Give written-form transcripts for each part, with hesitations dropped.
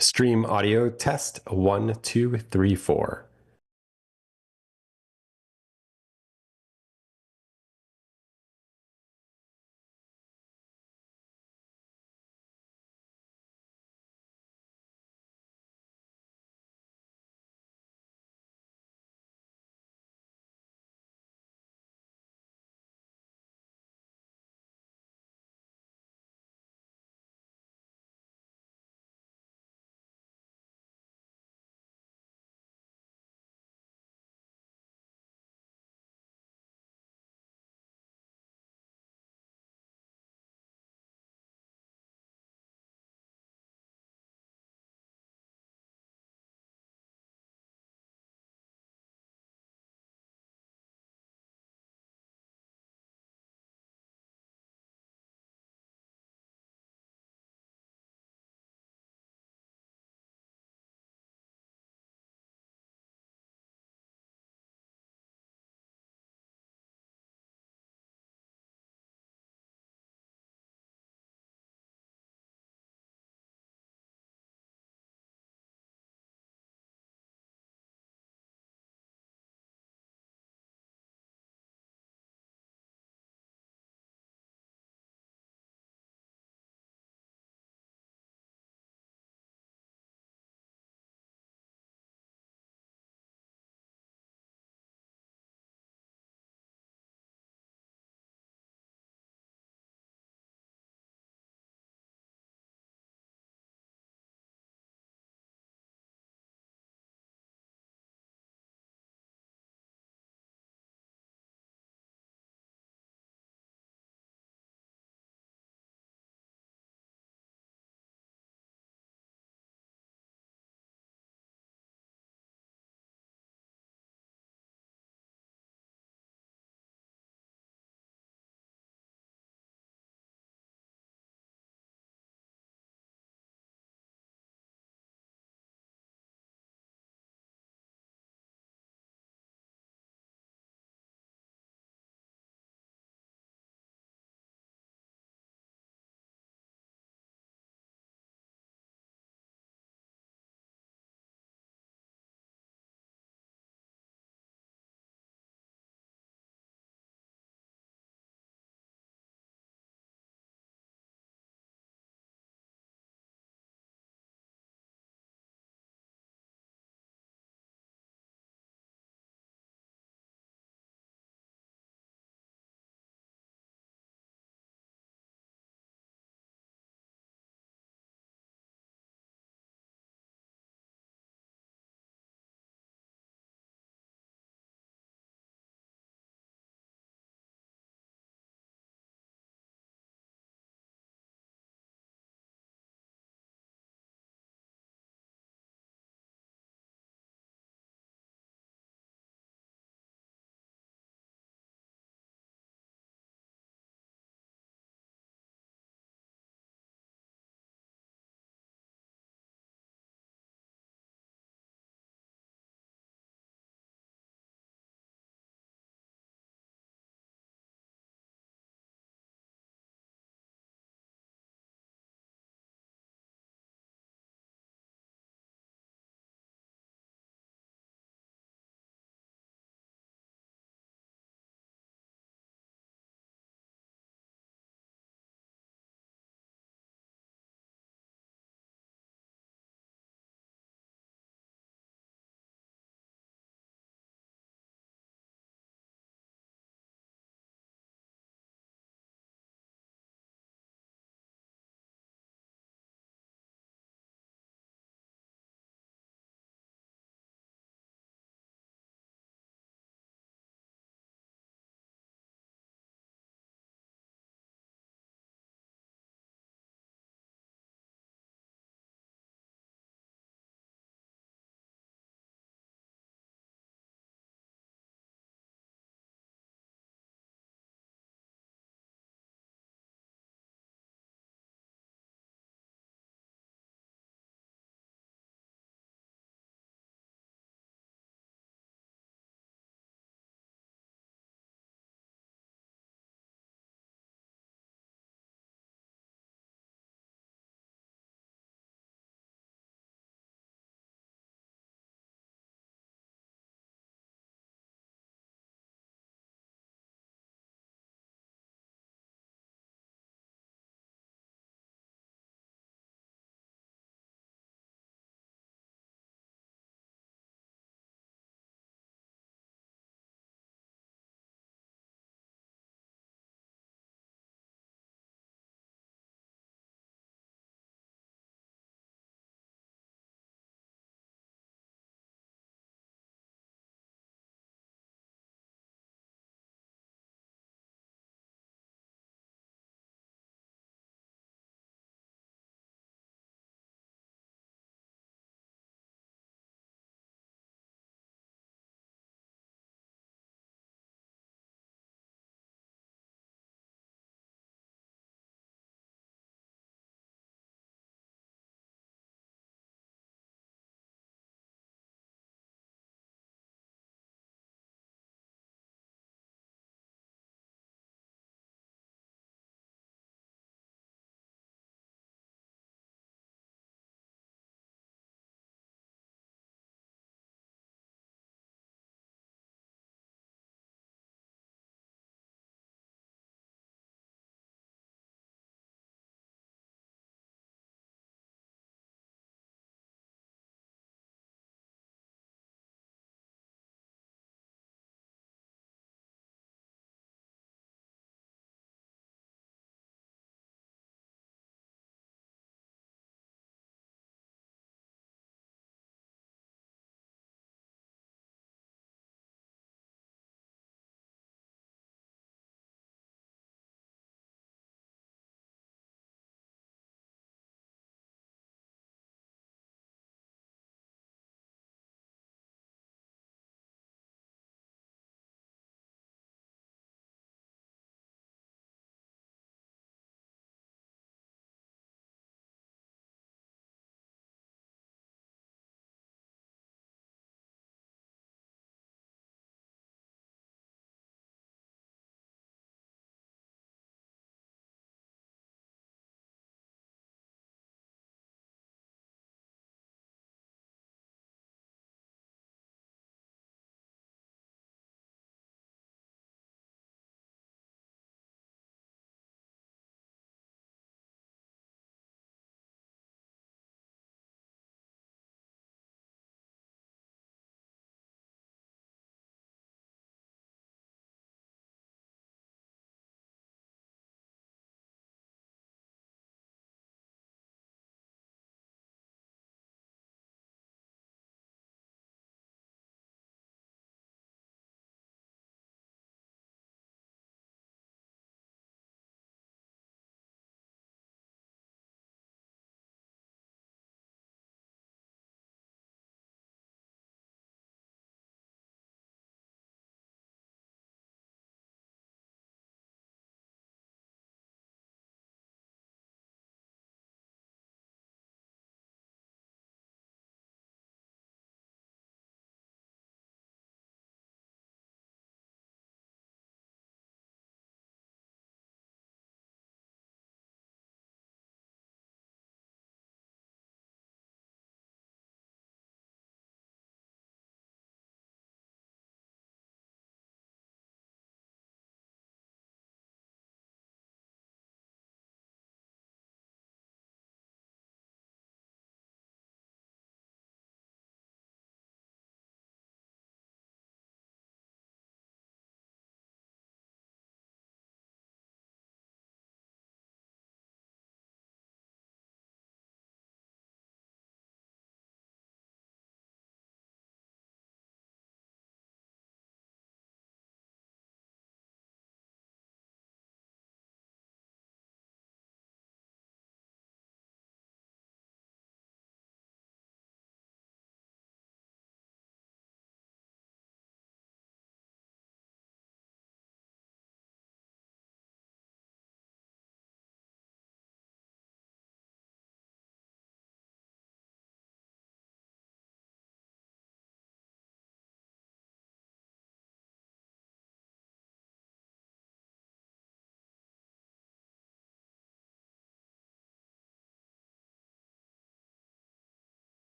Stream audio test 1, 2, 3, 4.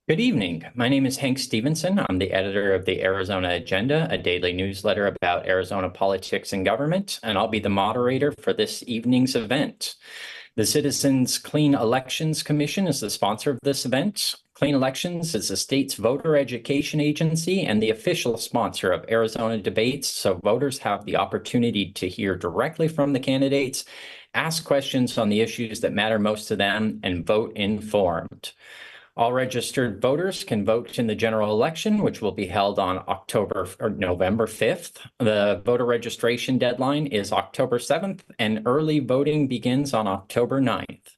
Good evening. My name is Hank Stevenson. I'm the editor of the Arizona Agenda, a daily newsletter about Arizona politics and government, and I'll be the moderator for this evening's event. The Citizens Clean Elections Commission is the sponsor of this event. Clean Elections is the state's voter education agency and the official sponsor of Arizona debates, so voters have the opportunity to hear directly from the candidates, ask questions on the issues that matter most to them, and vote informed. All registered voters can vote in the general election, which will be held on November 5th. The voter registration deadline is October 7th, and early voting begins on October 9th.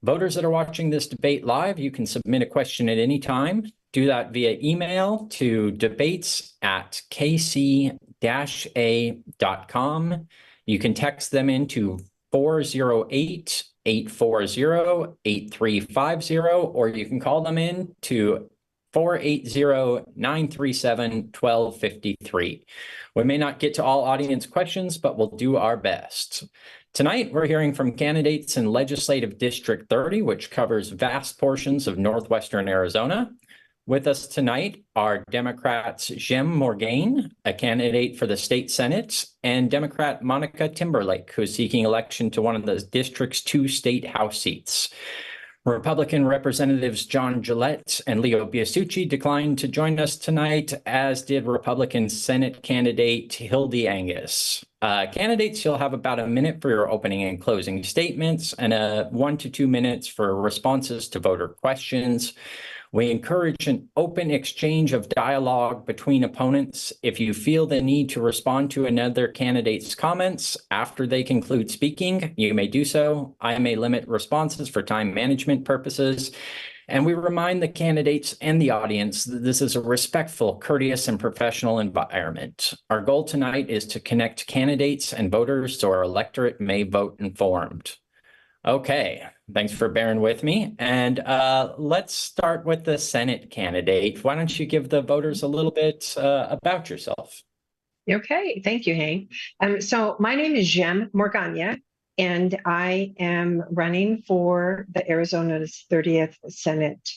Voters that are watching this debate live, you can submit a question at any time. Do that via email to debates@kc-a.com. You can text them into 408-840-8350, or you can call them in to 480-937-1253. We may not get to all audience questions, but we'll do our best. Tonight, we're hearing from candidates in Legislative District 30, which covers vast portions of northwestern Arizona. With us tonight are Democrats Jem Morgaine, a candidate for the state Senate, and Democrat Monica Timberlake, who is seeking election to one of the district's 2 state House seats. Republican Representatives John Gillette and Leo Biasucci declined to join us tonight, as did Republican Senate candidate Hildy Angus. Candidates, you'll have about a minute for your opening and closing statements and 1 to 2 minutes for responses to voter questions. We encourage an open exchange of dialogue between opponents. If you feel the need to respond to another candidate's comments after they conclude speaking, you may do so. I may limit responses for time management purposes. And we remind the candidates and the audience that this is a respectful, courteous, and professional environment. Our goal tonight is to connect candidates and voters so our electorate may vote informed. Okay, thanks for bearing with me. And let's start with the Senate candidate. Why don't you give the voters a little bit about yourself? Okay, thank you, Hank. So my name is Jem Morgana, and I am running for the Arizona's 30th Senate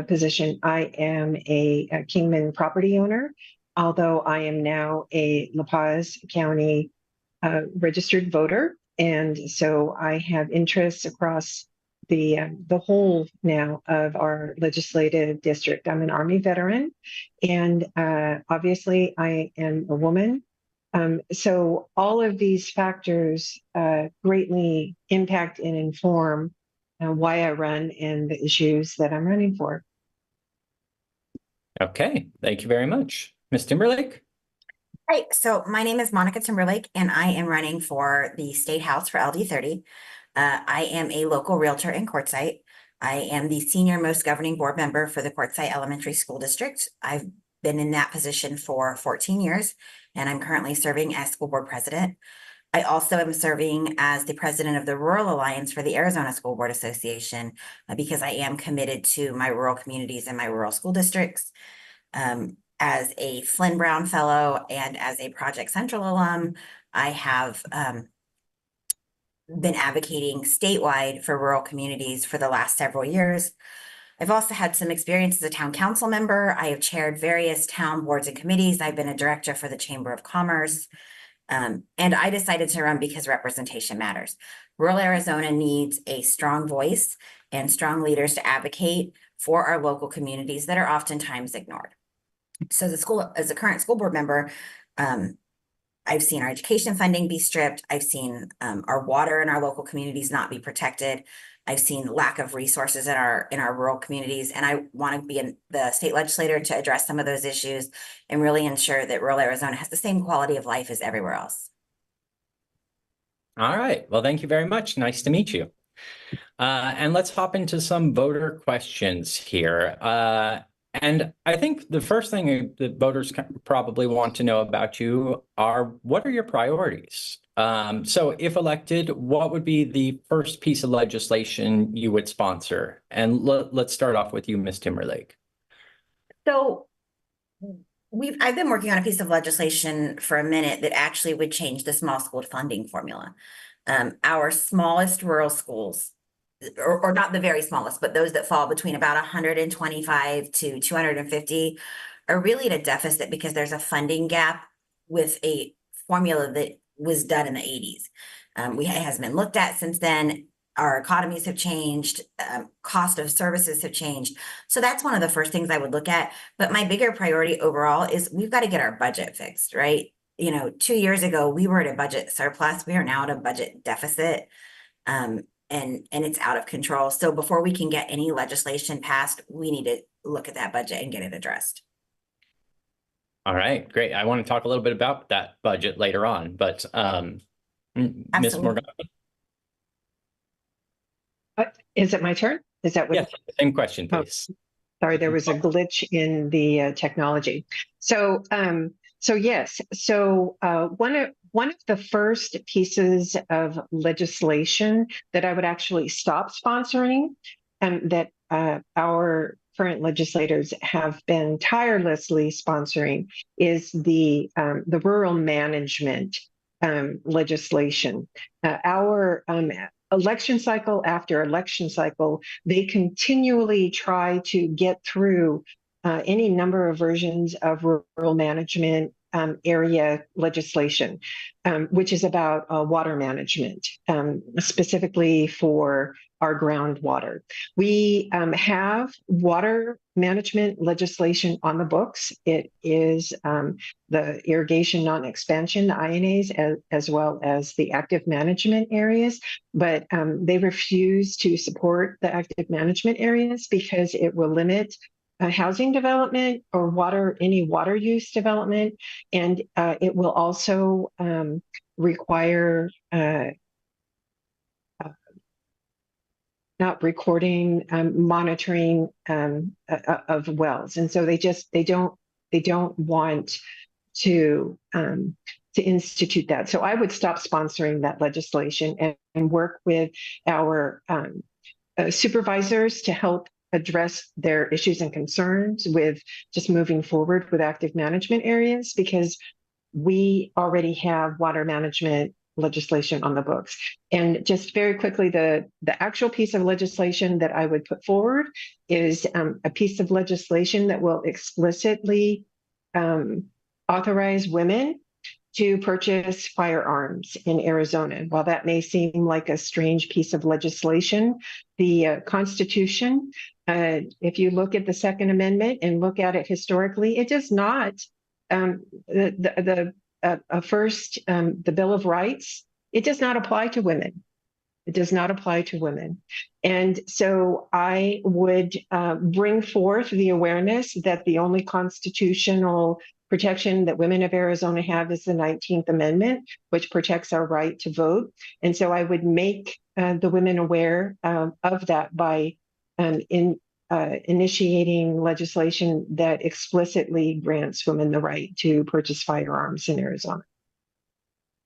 position. I am a Kingman property owner, although I am now a La Paz County registered voter. And so I have interests across the whole now of our legislative district. I'm an Army veteran, and obviously I am a woman. So all of these factors greatly impact and inform why I run and the issues that I'm running for. Okay, thank you very much. Ms. Timberlake? Right. So my name is Monica Timberlake, and I am running for the State House for LD30. I am a local realtor in Quartzsite. I am the senior most governing board member for the Quartzsite Elementary School District. I've been in that position for 14 years, and I'm currently serving as school board president. I also am serving as the president of the Rural Alliance for the Arizona School Board Association because I am committed to my rural communities and my rural school districts. As a Flynn Brown Fellow and as a Project Central alum, I have been advocating statewide for rural communities for the last several years. I've also had some experience as a town council member. I have chaired various town boards and committees. I've been a director for the Chamber of Commerce. And I decided to run because representation matters. Rural Arizona needs a strong voice and strong leaders to advocate for our local communities that are oftentimes ignored. So as a current school board member, I've seen our education funding be stripped. I've seen our water in our local communities not be protected. I've seen lack of resources in our rural communities, and I want to be in the state legislature to address some of those issues and really ensure that rural Arizona has the same quality of life as everywhere else. All right. Well, thank you very much. Nice to meet you. And let's hop into some voter questions here. And I think the first thing that voters probably want to know about you are, what are your priorities? So if elected, what would be the first piece of legislation you would sponsor? And let's start off with you, Ms. Timberlake. So I've been working on a piece of legislation for a minute that actually would change the small school funding formula. Our smallest rural schools, or not the very smallest, but those that fall between about 125 to 250 are really at a deficit because there's a funding gap with a formula that was done in the 80s. It hasn't been looked at since then. Our economies have changed, cost of services have changed. So that's one of the first things I would look at. But my bigger priority overall is we've got to get our budget fixed, right? 2 years ago, we were at a budget surplus. We are now at a budget deficit. And it's out of control. So before we can get any legislation passed, we need to look at that budget and get it addressed. All right, great. I want to talk a little bit about that budget later on, but Ms. Morgan. Is it my turn? Is that what? Yes, same question, please. Sorry, there was a glitch in the technology. So yes. So one of the first pieces of legislation that I would actually stop sponsoring, and that our current legislators have been tirelessly sponsoring, is the rural management legislation. Our election cycle after election cycle, they continually try to get through any number of versions of rural management area legislation, which is about water management, specifically for our groundwater. We have water management legislation on the books. It is the irrigation non-expansion, the INAs, as well as the active management areas, but they refuse to support the active management areas because it will limit housing development or any water use development, and it will also require not recording, monitoring of wells, and so they don't want to institute that. So I would stop sponsoring that legislation and work with our supervisors to help address their issues and concerns with just moving forward with active management areas, because we already have water management legislation on the books. And just very quickly, the actual piece of legislation that I would put forward is a piece of legislation that will explicitly authorize women to purchase firearms in Arizona. While that may seem like a strange piece of legislation, the Constitution, if you look at the Second Amendment and look at it historically, it does not, the Bill of Rights, it does not apply to women. It does not apply to women. And so I would bring forth the awareness that the only constitutional protection that women of Arizona have is the 19th Amendment, which protects our right to vote. And so I would make the women aware of that by initiating legislation that explicitly grants women the right to purchase firearms in Arizona.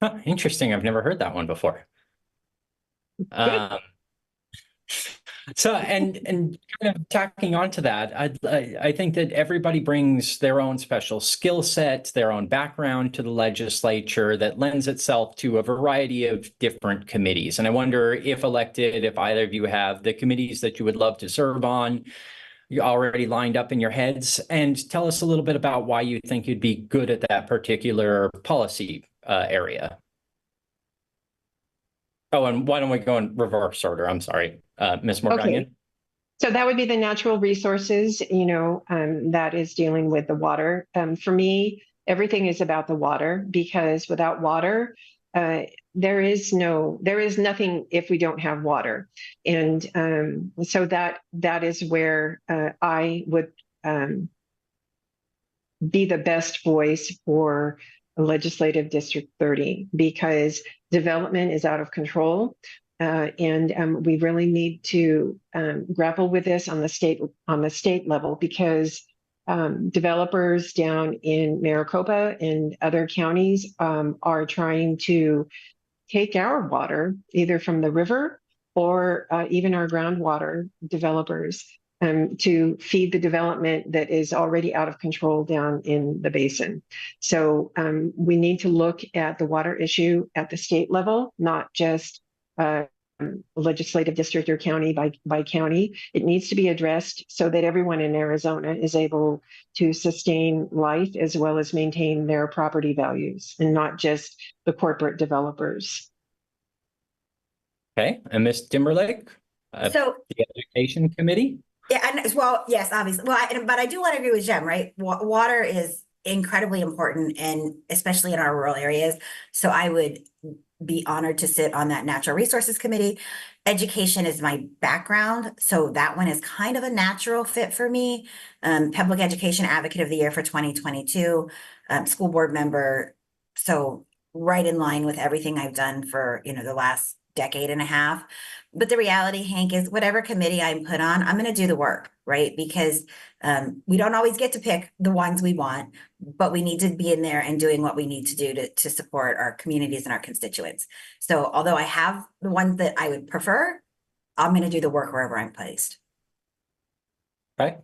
Huh, interesting. I've never heard that one before. So, and kind of tacking onto that, I think that everybody brings their own special skill set, their own background to the legislature that lends itself to a variety of different committees. And I wonder if elected, if either of you have the committees that you would love to serve on, you already lined up in your heads, and tell us a little bit about why you think you'd be good at that particular policy area. Oh, and why don't we go in reverse order? I'm sorry, Ms. Morgana. Okay. So that would be the natural resources, that is dealing with the water. For me, everything is about the water, because without water, there is nothing if we don't have water. And so that is where I would be the best voice for Legislative District 30, because development is out of control. And we really need to grapple with this on the state level, because developers down in Maricopa and other counties are trying to take our water, either from the river or even our groundwater developers, to feed the development that is already out of control down in the basin. So we need to look at the water issue at the state level, not just legislative district or county by county. It needs to be addressed so that everyone in Arizona is able to sustain life as well as maintain their property values and not just the corporate developers. Okay, and Ms. Timberlake, So, the Education Committee. yeah, and well, yes, obviously. Well, but I do want to agree with Jem, right? Water is incredibly important, and especially in our rural areas. So I would be honored to sit on that Natural Resources Committee. Education is my background, so that one is kind of a natural fit for me. Public Education Advocate of the Year for 2022, school board member. So right in line with everything I've done for, the last decade and a half. But the reality, Hank, is whatever committee I'm put on, I'm going to do the work, right? Because we don't always get to pick the ones we want, but we need to be in there and doing what we need to do to support our communities and our constituents. So although I have the ones that I would prefer, I'm going to do the work wherever I'm placed. Right.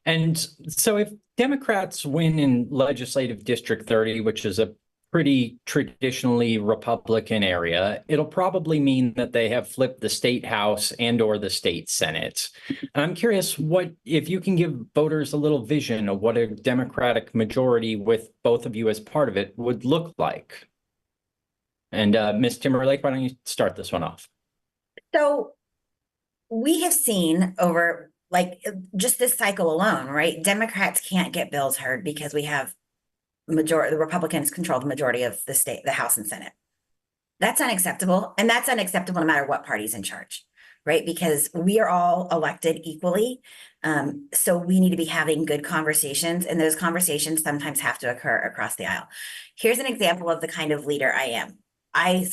And so if Democrats win in Legislative District 30, which is a pretty traditionally Republican area, it'll probably mean that they have flipped the state house and or the state Senate. And I'm curious if you can give voters a little vision of what a Democratic majority with both of you as part of it would look like. And Ms. Timberlake, why don't you start this one off? So we have seen over just this cycle alone, right? Democrats can't get bills heard because we have the Republicans control the majority of the House and Senate. That's unacceptable. And that's unacceptable no matter what party's in charge, right? Because we are all elected equally. So we need to be having good conversations, and those conversations sometimes have to occur across the aisle. Here's an example of the kind of leader I am.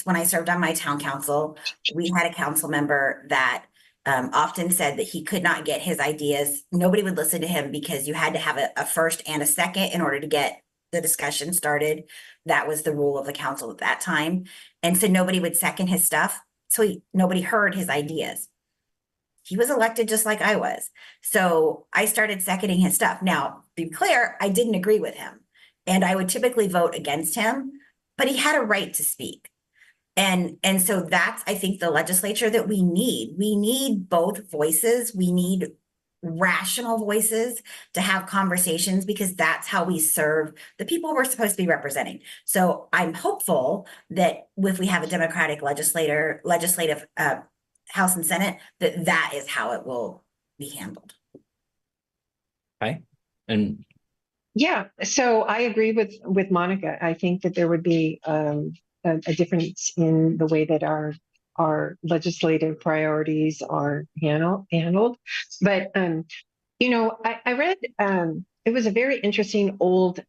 When I served on my town council, we had a council member that often said that he could not get his ideas. Nobody would listen to him because you had to have a first and a second in order to get the discussion started. That was the rule of the council at that time. And so nobody would second his stuff. So nobody heard his ideas. He was elected just like I was. So I started seconding his stuff. Now, to be clear, I didn't agree with him. And I would typically vote against him, but he had a right to speak. And so that's, I think, the legislature that we need. We need both voices. We need rational voices to have conversations, because that's how we serve the people we're supposed to be representing. So I'm hopeful that if we have a Democratic legislative House and Senate, that is how it will be handled. Okay. And yeah, so I agree with Monica. I think that there would be a difference in the way that our legislative priorities are handled. But, I read, it was a very interesting old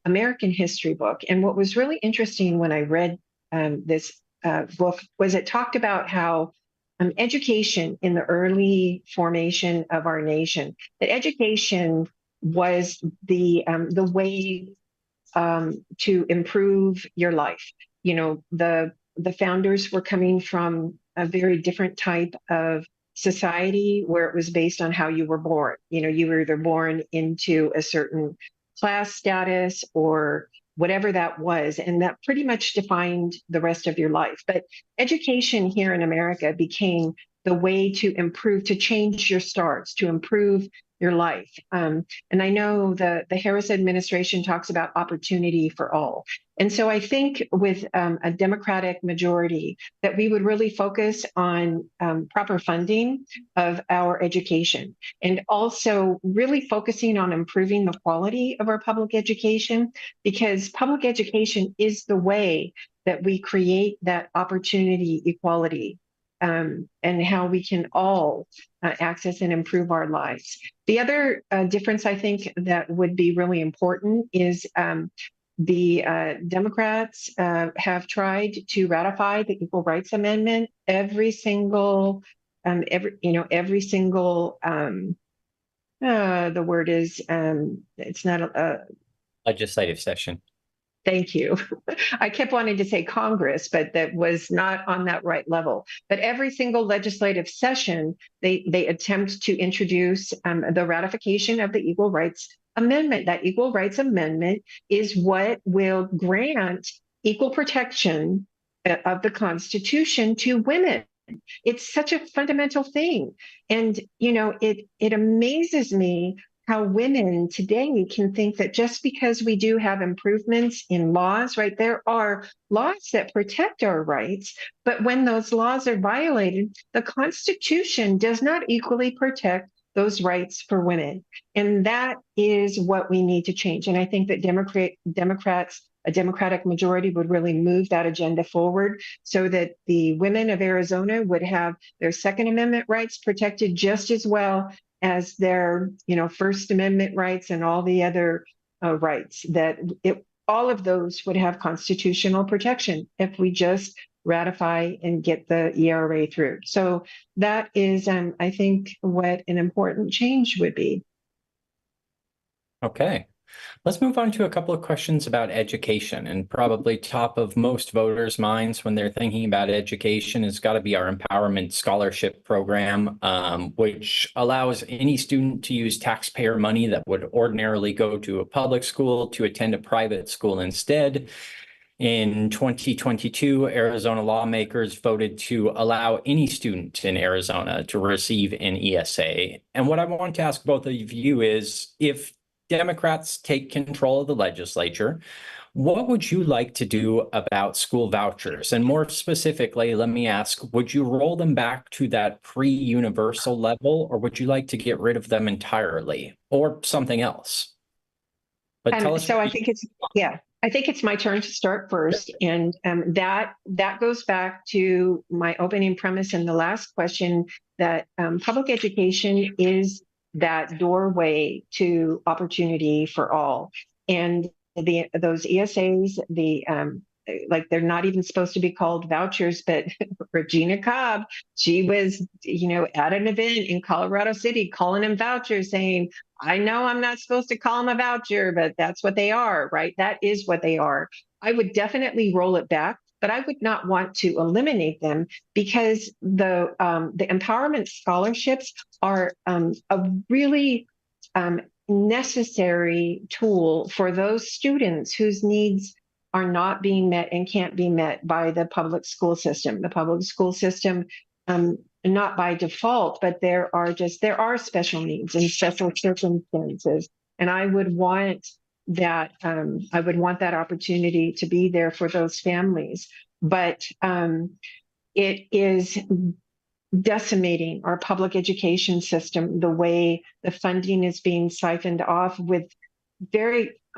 American history book. And what was really interesting when I read this book was it talked about how education in the early formation of our nation, that education was the way to improve your life. The founders were coming from a very different type of society where it was based on how you were born. You were either born into a certain class status or whatever that was, and that pretty much defined the rest of your life. But education here in America became the way to improve, to change your stars, to improve your life. And I know the Harris administration talks about opportunity for all. And so I think with a Democratic majority that we would really focus on proper funding of our education, and also really focusing on improving the quality of our public education, because public education is the way that we create that opportunity equality. And how we can all access and improve our lives. The other difference I think that would be really important is the Democrats have tried to ratify the Equal Rights Amendment every single the word is it's not a legislative session. Thank you. I kept wanting to say Congress, but that was not on that right level. But every single legislative session, they attempt to introduce the ratification of the Equal Rights Amendment. That Equal Rights Amendment is what will grant equal protection of the Constitution to women. It's such a fundamental thing. And, it amazes me how women today can think that just because we do have improvements in laws, right? There are laws that protect our rights, but when those laws are violated, the Constitution does not equally protect those rights for women. And that is what we need to change. And I think that Democrats, a Democratic majority, would really move that agenda forward so that the women of Arizona would have their Second Amendment rights protected just as well as their, First Amendment rights and all the other rights, that all of those would have constitutional protection if we just ratify and get the ERA through. So that is, I think, what an important change would be. Okay. Let's move on to a couple of questions about education, and probably top of most voters' minds when they're thinking about education has got to be our Empowerment Scholarship Program, which allows any student to use taxpayer money that would ordinarily go to a public school to attend a private school instead. In 2022, Arizona lawmakers voted to allow any student in Arizona to receive an ESA. And what I want to ask both of you is, if Democrats take control of the legislature, what would you like to do about school vouchers? And more specifically, let me ask, would you roll them back to that pre-universal level, or would you like to get rid of them entirely, or something else? But tell us. So I think it's my turn to start first. And that goes back to my opening premise in the last question, that public education is that doorway to opportunity for all. And those ESAs, they're not even supposed to be called vouchers, but Regina Cobb, she was, at an event in Colorado City calling them vouchers, saying, I know I'm not supposed to call them a voucher, but that's what they are, right? That is what they are. I would definitely roll it back, but I would not want to eliminate them, because the empowerment scholarships are a really necessary tool for those students whose needs are not being met and can't be met by the public school system. The public school system, not by default, but there are special needs and special circumstances. And I would want that opportunity to be there for those families. But it is decimating our public education system, the way the funding is being siphoned off, with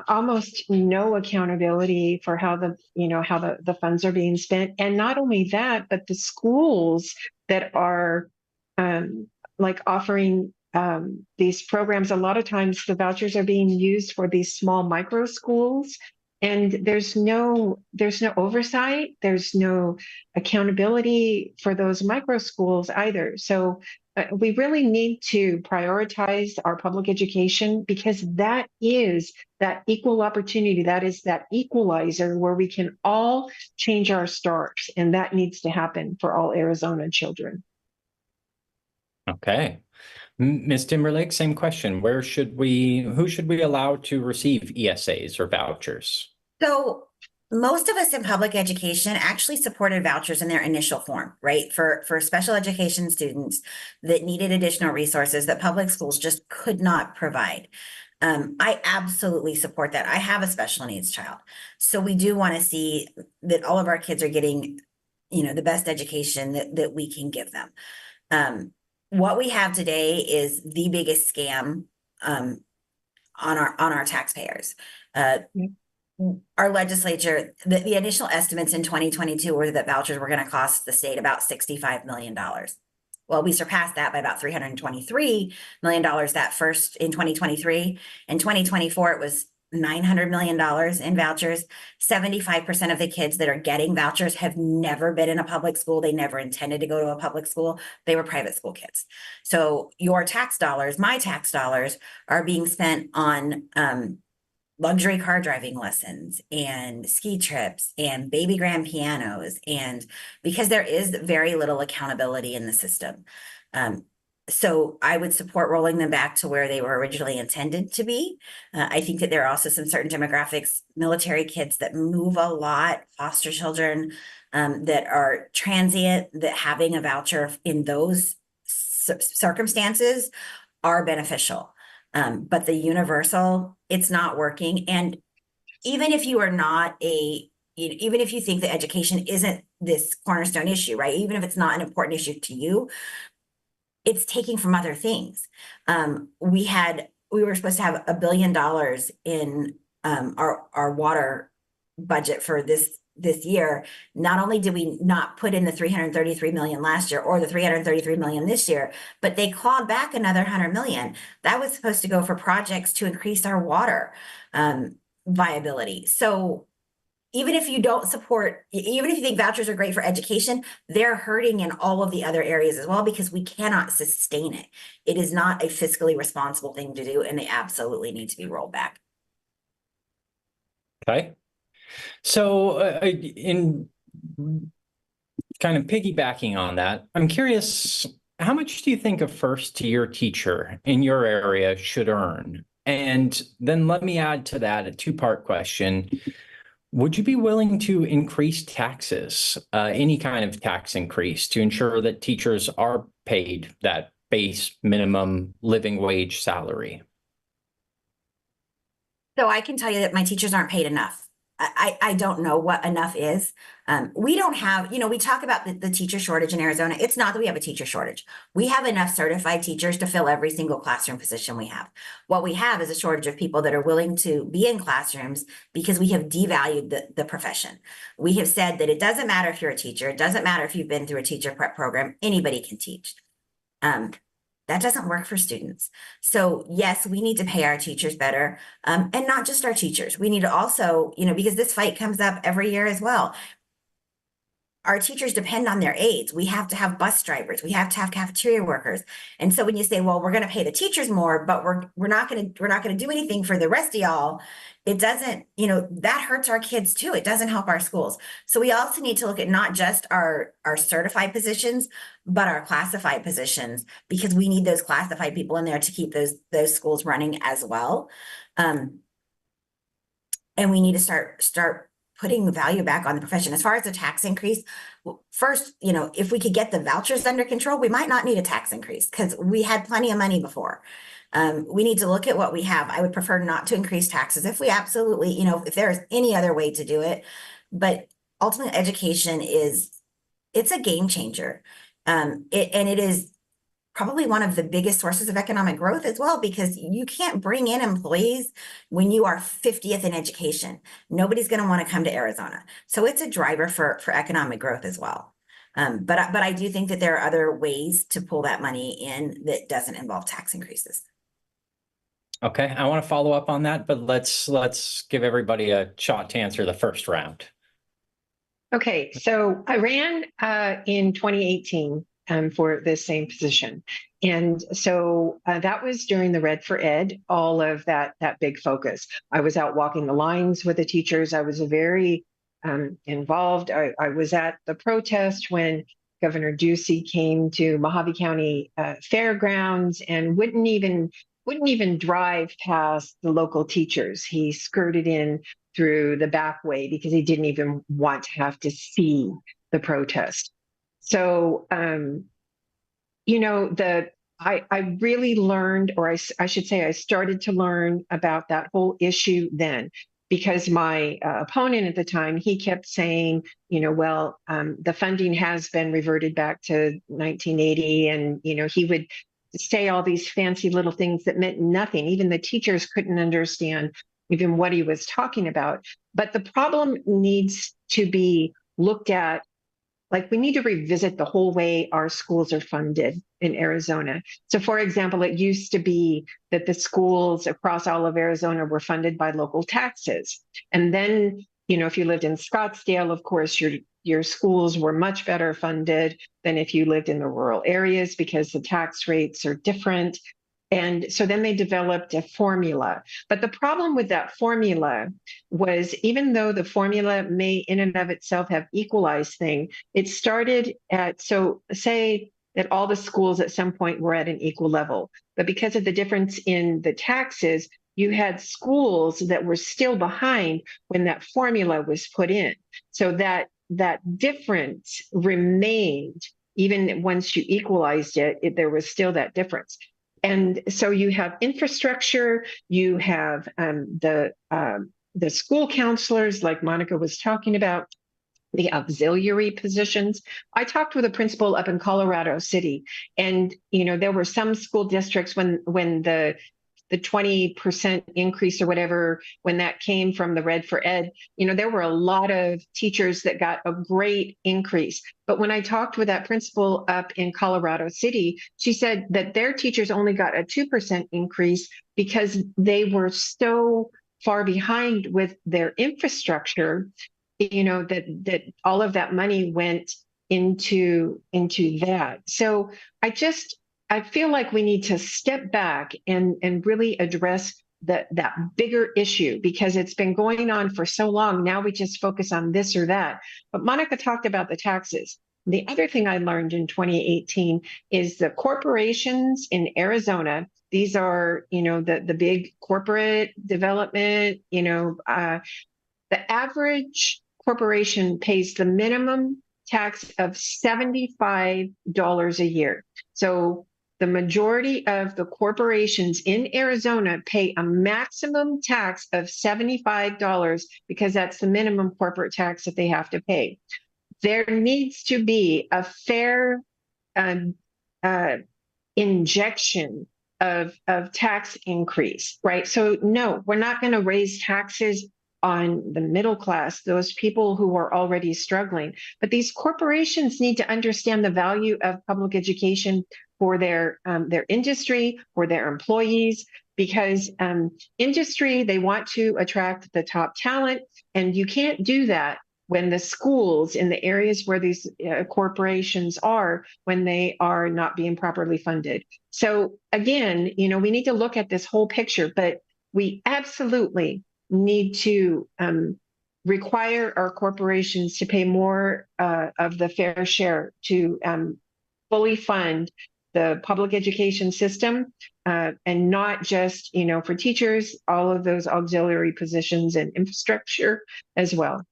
almost no accountability for how the funds are being spent. And not only that, but the schools that are offering these programs, a lot of times the vouchers are being used for these small micro schools, and there's no oversight, there's no accountability for those micro schools either. So we really need to prioritize our public education, because that is that equal opportunity, that is that equalizer where we can all change our stars, and that needs to happen for all Arizona children. Okay. Ms. Timberlake, same question. Who should we allow to receive ESAs or vouchers? So most of us in public education actually supported vouchers in their initial form, right? For special education students that needed additional resources that public schools just could not provide. I absolutely support that. I have a special needs child. So we do want to see that all of our kids are getting, the best education that we can give them. What we have today is the biggest scam on our taxpayers. Our legislature, the initial estimates in 2022 were that vouchers were going to cost the state about $65 million. Well, we surpassed that by about $323 million that first in 2023. In 2024, it was $900 million in vouchers. 75% of the kids that are getting vouchers have never been in a public school. They never intended to go to a public school. They were private school kids. So your tax dollars, my tax dollars, are being spent on luxury car driving lessons and ski trips and baby grand pianos, and because there is very little accountability in the system. So I would support rolling them back to where they were originally intended to be. I think that there are also some certain demographics, military kids that move a lot, foster children, that are transient, that having a voucher in those circumstances are beneficial. But the universal, it's not working. And even if you are not even if you think that education isn't this cornerstone issue, right? Even if it's not an important issue to you, it's taking from other things. We were supposed to have $1 billion in our water budget for this year. Not only did we not put in the 333 million last year or the 333 million this year, but they clawed back another 100 million. That was supposed to go for projects to increase our water viability. So even if you don't support, even if you think vouchers are great for education, they're hurting in all of the other areas as well, because we cannot sustain it. It is not a fiscally responsible thing to do, and they absolutely need to be rolled back. Okay. So in kind of piggybacking on that, I'm curious, how much do you think a first-year teacher in your area should earn? And then let me add to that a two-part question. Would you be willing to increase taxes, any kind of tax increase, to ensure that teachers are paid that base minimum living wage salary? So I can tell you that my teachers aren't paid enough. I don't know what enough is. We don't have, we talk about the teacher shortage in Arizona. It's not that we have a teacher shortage. We have enough certified teachers to fill every single classroom position we have. What we have is a shortage of people that are willing to be in classrooms, because we have devalued the profession. We have said that it doesn't matter if you're a teacher. It doesn't matter if you've been through a teacher prep program. Anybody can teach. That doesn't work for students. So yes, we need to pay our teachers better, and not just our teachers. We need to also, because this fight comes up every year as well. Our teachers depend on their aides. We have to have bus drivers. We have to have cafeteria workers. And so when you say, well, we're going to pay the teachers more, but we're not going to do anything for the rest of y'all, it doesn't, that hurts our kids too. It doesn't help our schools. So we also need to look at not just our certified positions, but our classified positions, because we need those classified people in there to keep those schools running as well. And we need to start putting the value back on the profession. As far as the tax increase, first, if we could get the vouchers under control, we might not need a tax increase, because we had plenty of money before. We need to look at what we have. I would prefer not to increase taxes if we absolutely, if there's any other way to do it. But ultimately, education it's a game changer. It is probably one of the biggest sources of economic growth as well, because you can't bring in employees when you are 50th in education. Nobody's going to want to come to Arizona. So it's a driver for economic growth as well. But I do think that there are other ways to pull that money in that doesn't involve tax increases. Okay, I want to follow up on that, but let's give everybody a shot to answer the first round. Okay, so I ran in 2018 for the same position. And so that was during the Red for Ed, all of that big focus. I was out walking the lines with the teachers. I was very involved. I was at the protest when Governor Ducey came to Mojave County Fairgrounds and wouldn't even drive past the local teachers. He skirted in through the back way because he didn't even want to have to see the protest. So, I really learned, or I should say I started to learn about that whole issue then, because my opponent at the time, he kept saying, the funding has been reverted back to 1980. And, he would say all these fancy little things that meant nothing. Even the teachers couldn't understand even what he was talking about. But the problem needs to be looked at. Like, we need to revisit the whole way our schools are funded in Arizona. So, for example, it used to be that the schools across all of Arizona were funded by local taxes. And then, if you lived in Scottsdale, of course, your schools were much better funded than if you lived in the rural areas, because the tax rates are different. And so then they developed a formula. But the problem with that formula was, even though the formula may in and of itself have equalized things, it started at, so say that all the schools at some point were at an equal level. But because of the difference in the taxes, you had schools that were still behind when that formula was put in. So that that difference remained even once you equalized there was still that difference. And so you have infrastructure, you have the school counselors, like Monica was talking about, the auxiliary positions. I talked with a principal up in Colorado City, and there were some school districts when the 20% increase or whatever, when that came from the Red for Ed, there were a lot of teachers that got a great increase. But when I talked with that principal up in Colorado City, she said that their teachers only got a 2% increase because they were so far behind with their infrastructure, that all of that money went into that. So I feel like we need to step back and really address that bigger issue, because it's been going on for so long. Now we just focus on this or that. But Monica talked about the taxes. The other thing I learned in 2018 is the corporations in Arizona. These are, the big corporate development, the average corporation pays the minimum tax of $75 a year. So the majority of the corporations in Arizona pay a maximum tax of $75 because that's the minimum corporate tax that they have to pay. There needs to be a fair injection of tax increase, right? So no, we're not going to raise taxes on the middle class, those people who are already struggling. But these corporations need to understand the value of public education for their industry, for their employees, because industry, they want to attract the top talent, and you can't do that when the schools in the areas where these corporations are, when they are not being properly funded. So again, we need to look at this whole picture, but we absolutely need to require our corporations to pay more of the fair share to fully fund the public education system, and not just, for teachers, all of those auxiliary positions and infrastructure as well.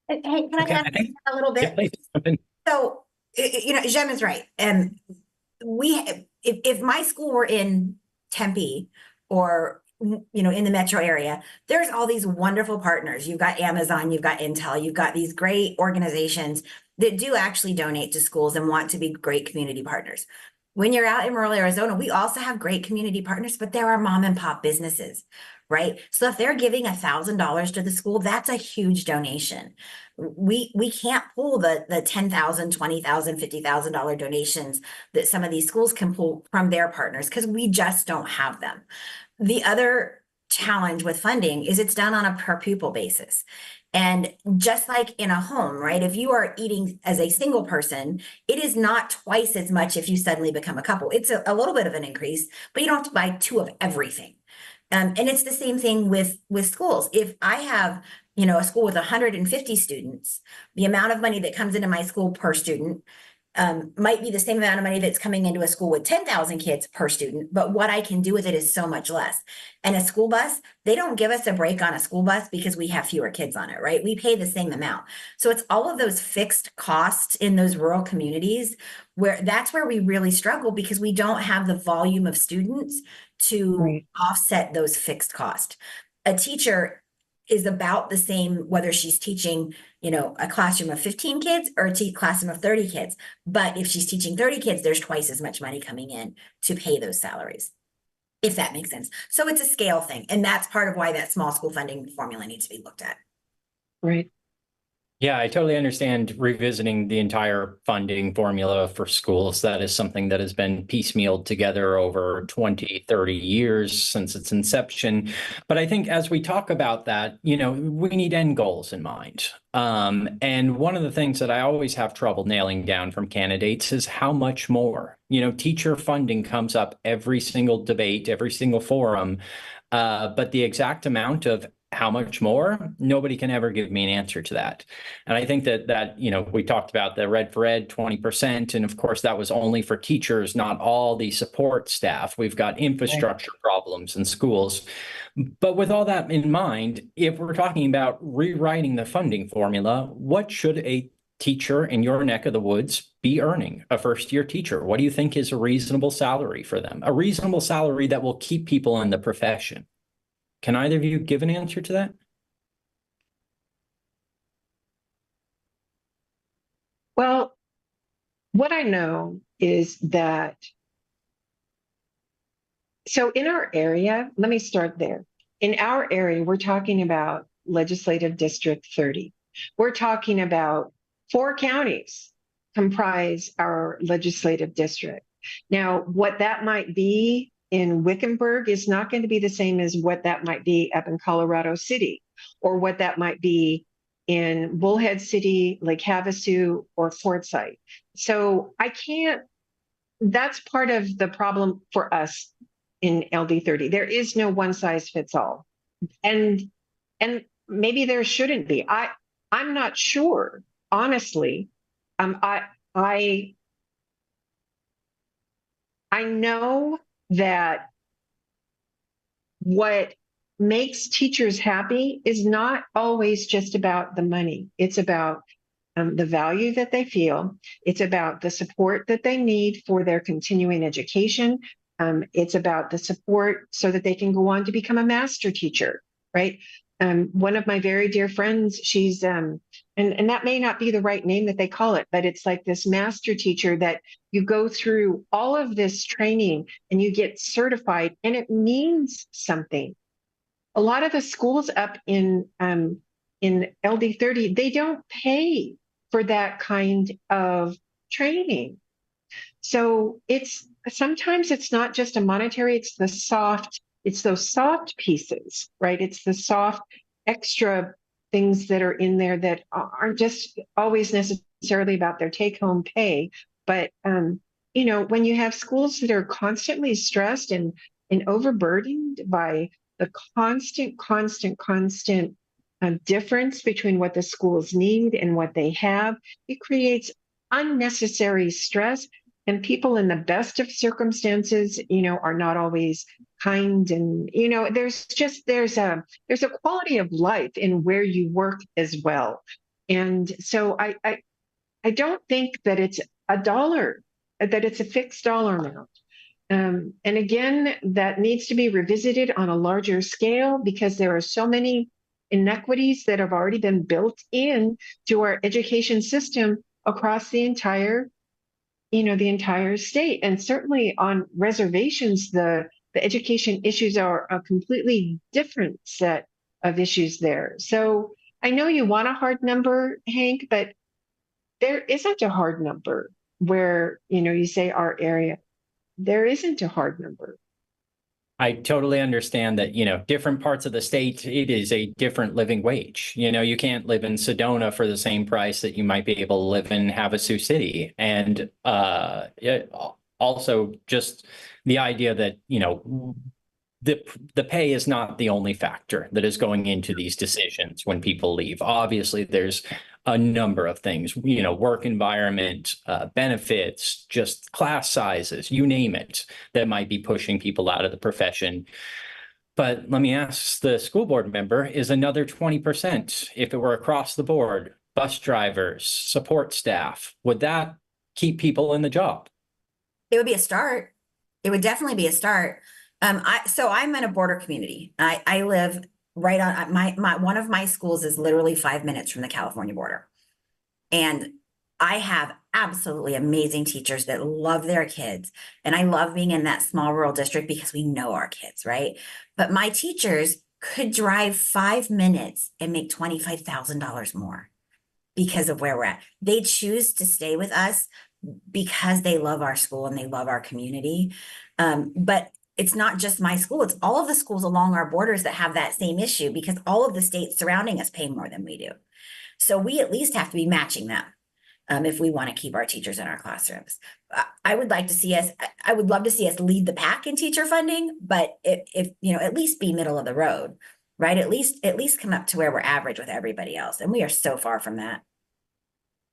Hey, can I add a little bit? Yeah, please. So, Jem is right. And if my school were in Tempe or in the metro area, there's all these wonderful partners. You've got Amazon, you've got Intel, you've got these great organizations that do actually donate to schools and want to be great community partners. When you're out in rural Arizona, we also have great community partners, but there are mom and pop businesses, right? So if they're giving $1,000 to the school, that's a huge donation. We can't pull the $10,000, $20,000, $50,000 donations that some of these schools can pull from their partners, because we just don't have them. The other challenge with funding is it's done on a per pupil basis. And just like in a home, right? If you are eating as a single person, it is not twice as much if you suddenly become a couple. It's a little bit of an increase, but you don't have to buy 2 of everything. And it's the same thing with schools. If I have, a school with 150 students, the amount of money that comes into my school per student might be the same amount of money that's coming into a school with 10,000 kids per student, but what I can do with it is so much less. And a school bus, they don't give us a break on a school bus because we have fewer kids on it, right? We pay the same amount. So it's all of those fixed costs in those rural communities that's where we really struggle, because we don't have the volume of students to offset those fixed costs. A teacher is about the same, whether she's teaching, a classroom of 15 kids or a classroom of 30 kids. But if she's teaching 30 kids, there's twice as much money coming in to pay those salaries, if that makes sense. So it's a scale thing. And that's part of why that small school funding formula needs to be looked at. Right. Yeah, I totally understand revisiting the entire funding formula for schools. That is something that has been piecemealed together over 20, 30 years since its inception. But I think as we talk about that, we need end goals in mind. And one of the things that I always have trouble nailing down from candidates is how much more. Teacher funding comes up every single debate, every single forum, but the exact amount of how much more? Nobody can ever give me an answer to that. And I think that we talked about the Red for Ed 20%, and of course that was only for teachers, not all the support staff. We've got infrastructure problems in schools. But with all that in mind, if we're talking about rewriting the funding formula, what should a teacher in your neck of the woods be earning? A first-year teacher, what do you think is a reasonable salary for them? A reasonable salary that will keep people in the profession? Can either of you give an answer to that? Well, what I know is that, so in our area, let me start there. In our area, we're talking about Legislative District 30. We're talking about 4 counties comprise our legislative district. Now, what that might be in Wickenburg is not going to be the same as what that might be up in Colorado City, or what that might be in Bullhead City, Lake Havasu, or Forsyth. So I can't, that's part of the problem for us in LD30. There is no one size fits all. And maybe there shouldn't be. I'm not sure, honestly. I know that what makes teachers happy is not always just about the money. It's about the value that they feel. It's about the support that they need for their continuing education. It's about the support so that they can go on to become a master teacher, right? One of my very dear friends, she's, and that may not be the right name that they call it, but it's like this master teacher that you go through all of this training and you get certified, and it means something. A lot of the schools up in LD30, they don't pay for that kind of training. So sometimes it's not just a monetary, it's those soft pieces, right? It's the soft extra things that are in there that aren't just always necessarily about their take-home pay. But when you have schools that are constantly stressed and overburdened by the constant difference between what the schools need and what they have, it creates unnecessary stress. And people in the best of circumstances, are not always kind. And, there's a quality of life in where you work as well. And so I don't think that it's that it's a fixed dollar amount. And again, that needs to be revisited on a larger scale, because there are so many inequities that have already been built in to our education system across the entire state. And certainly on reservations, the education issues are a completely different set of issues there. So I know you want a hard number, Hank, but there isn't a hard number where, you say our area. There isn't a hard number. I totally understand that, different parts of the state, it is a different living wage. You can't live in Sedona for the same price that you might be able to live in Havasu City. And also just the idea that, the pay is not the only factor that is going into these decisions when people leave. Obviously, there's a number of things, work environment, benefits, just class sizes, you name it, that might be pushing people out of the profession. But let me ask the school board member, is another 20%, if it were across the board, bus drivers, support staff, would that keep people in the job? It would be a start. It would definitely be a start. So I'm in a border community. I live right on one of my schools is literally 5 minutes from the California border. And I have absolutely amazing teachers that love their kids. And I love being in that small rural district because we know our kids, right? But my teachers could drive 5 minutes and make $25,000 more because of where we're at. They choose to stay with us because they love our school and they love our community. But it's not just my school, it's all of the schools along our borders that have that same issue, because all of the states surrounding us pay more than we do. So we at least have to be matching them if we want to keep our teachers in our classrooms. I would love to see us lead the pack in teacher funding, but if at least be middle of the road, right? At least come up to where we're average with everybody else. And we are so far from that.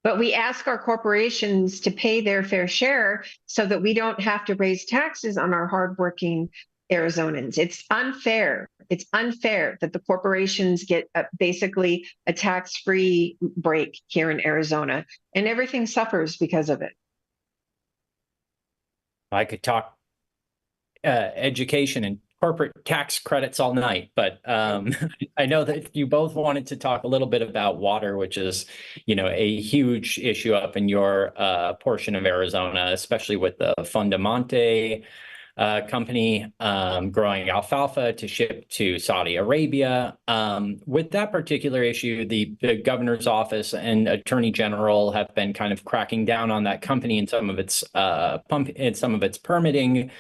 But we ask our corporations to pay their fair share so that we don't have to raise taxes on our hardworking Arizonans. It's unfair. It's unfair that the corporations get basically a tax-free break here in Arizona, and everything suffers because of it. I could talk education and corporate tax credits all night, but I know that you both wanted to talk a little bit about water, which is, a huge issue up in your portion of Arizona, especially with the Fundamante company growing alfalfa to ship to Saudi Arabia. With that particular issue, the governor's office and attorney general have been kind of cracking down on that company in some of its permitting.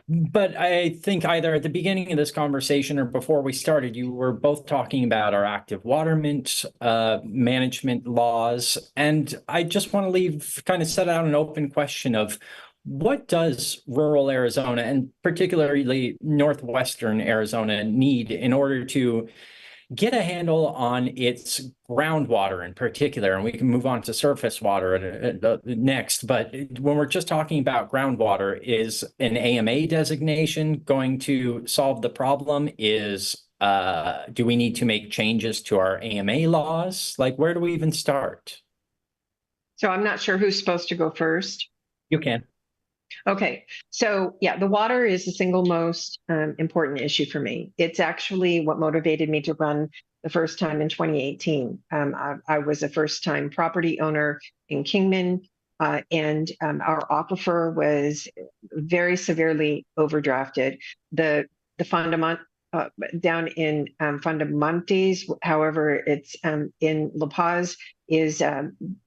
But I think either at the beginning of this conversation or before we started, you were both talking about our active water management laws. And I just want to set out an open question of what does rural Arizona and particularly northwestern Arizona need in order to get a handle on its groundwater in particular, and we can move on to surface water next. But when we're just talking about groundwater, is an AMA designation going to solve the problem? Do we need to make changes to our AMA laws? Like, where do we even start? So I'm not sure who's supposed to go first. You can. Okay, so yeah, the water is the single most important issue for me. It's actually what motivated me to run the first time in 2018. I was a first-time property owner in Kingman, and our aquifer was very severely overdrafted. The Fundament down in Fundamontes, however, it's in La Paz, is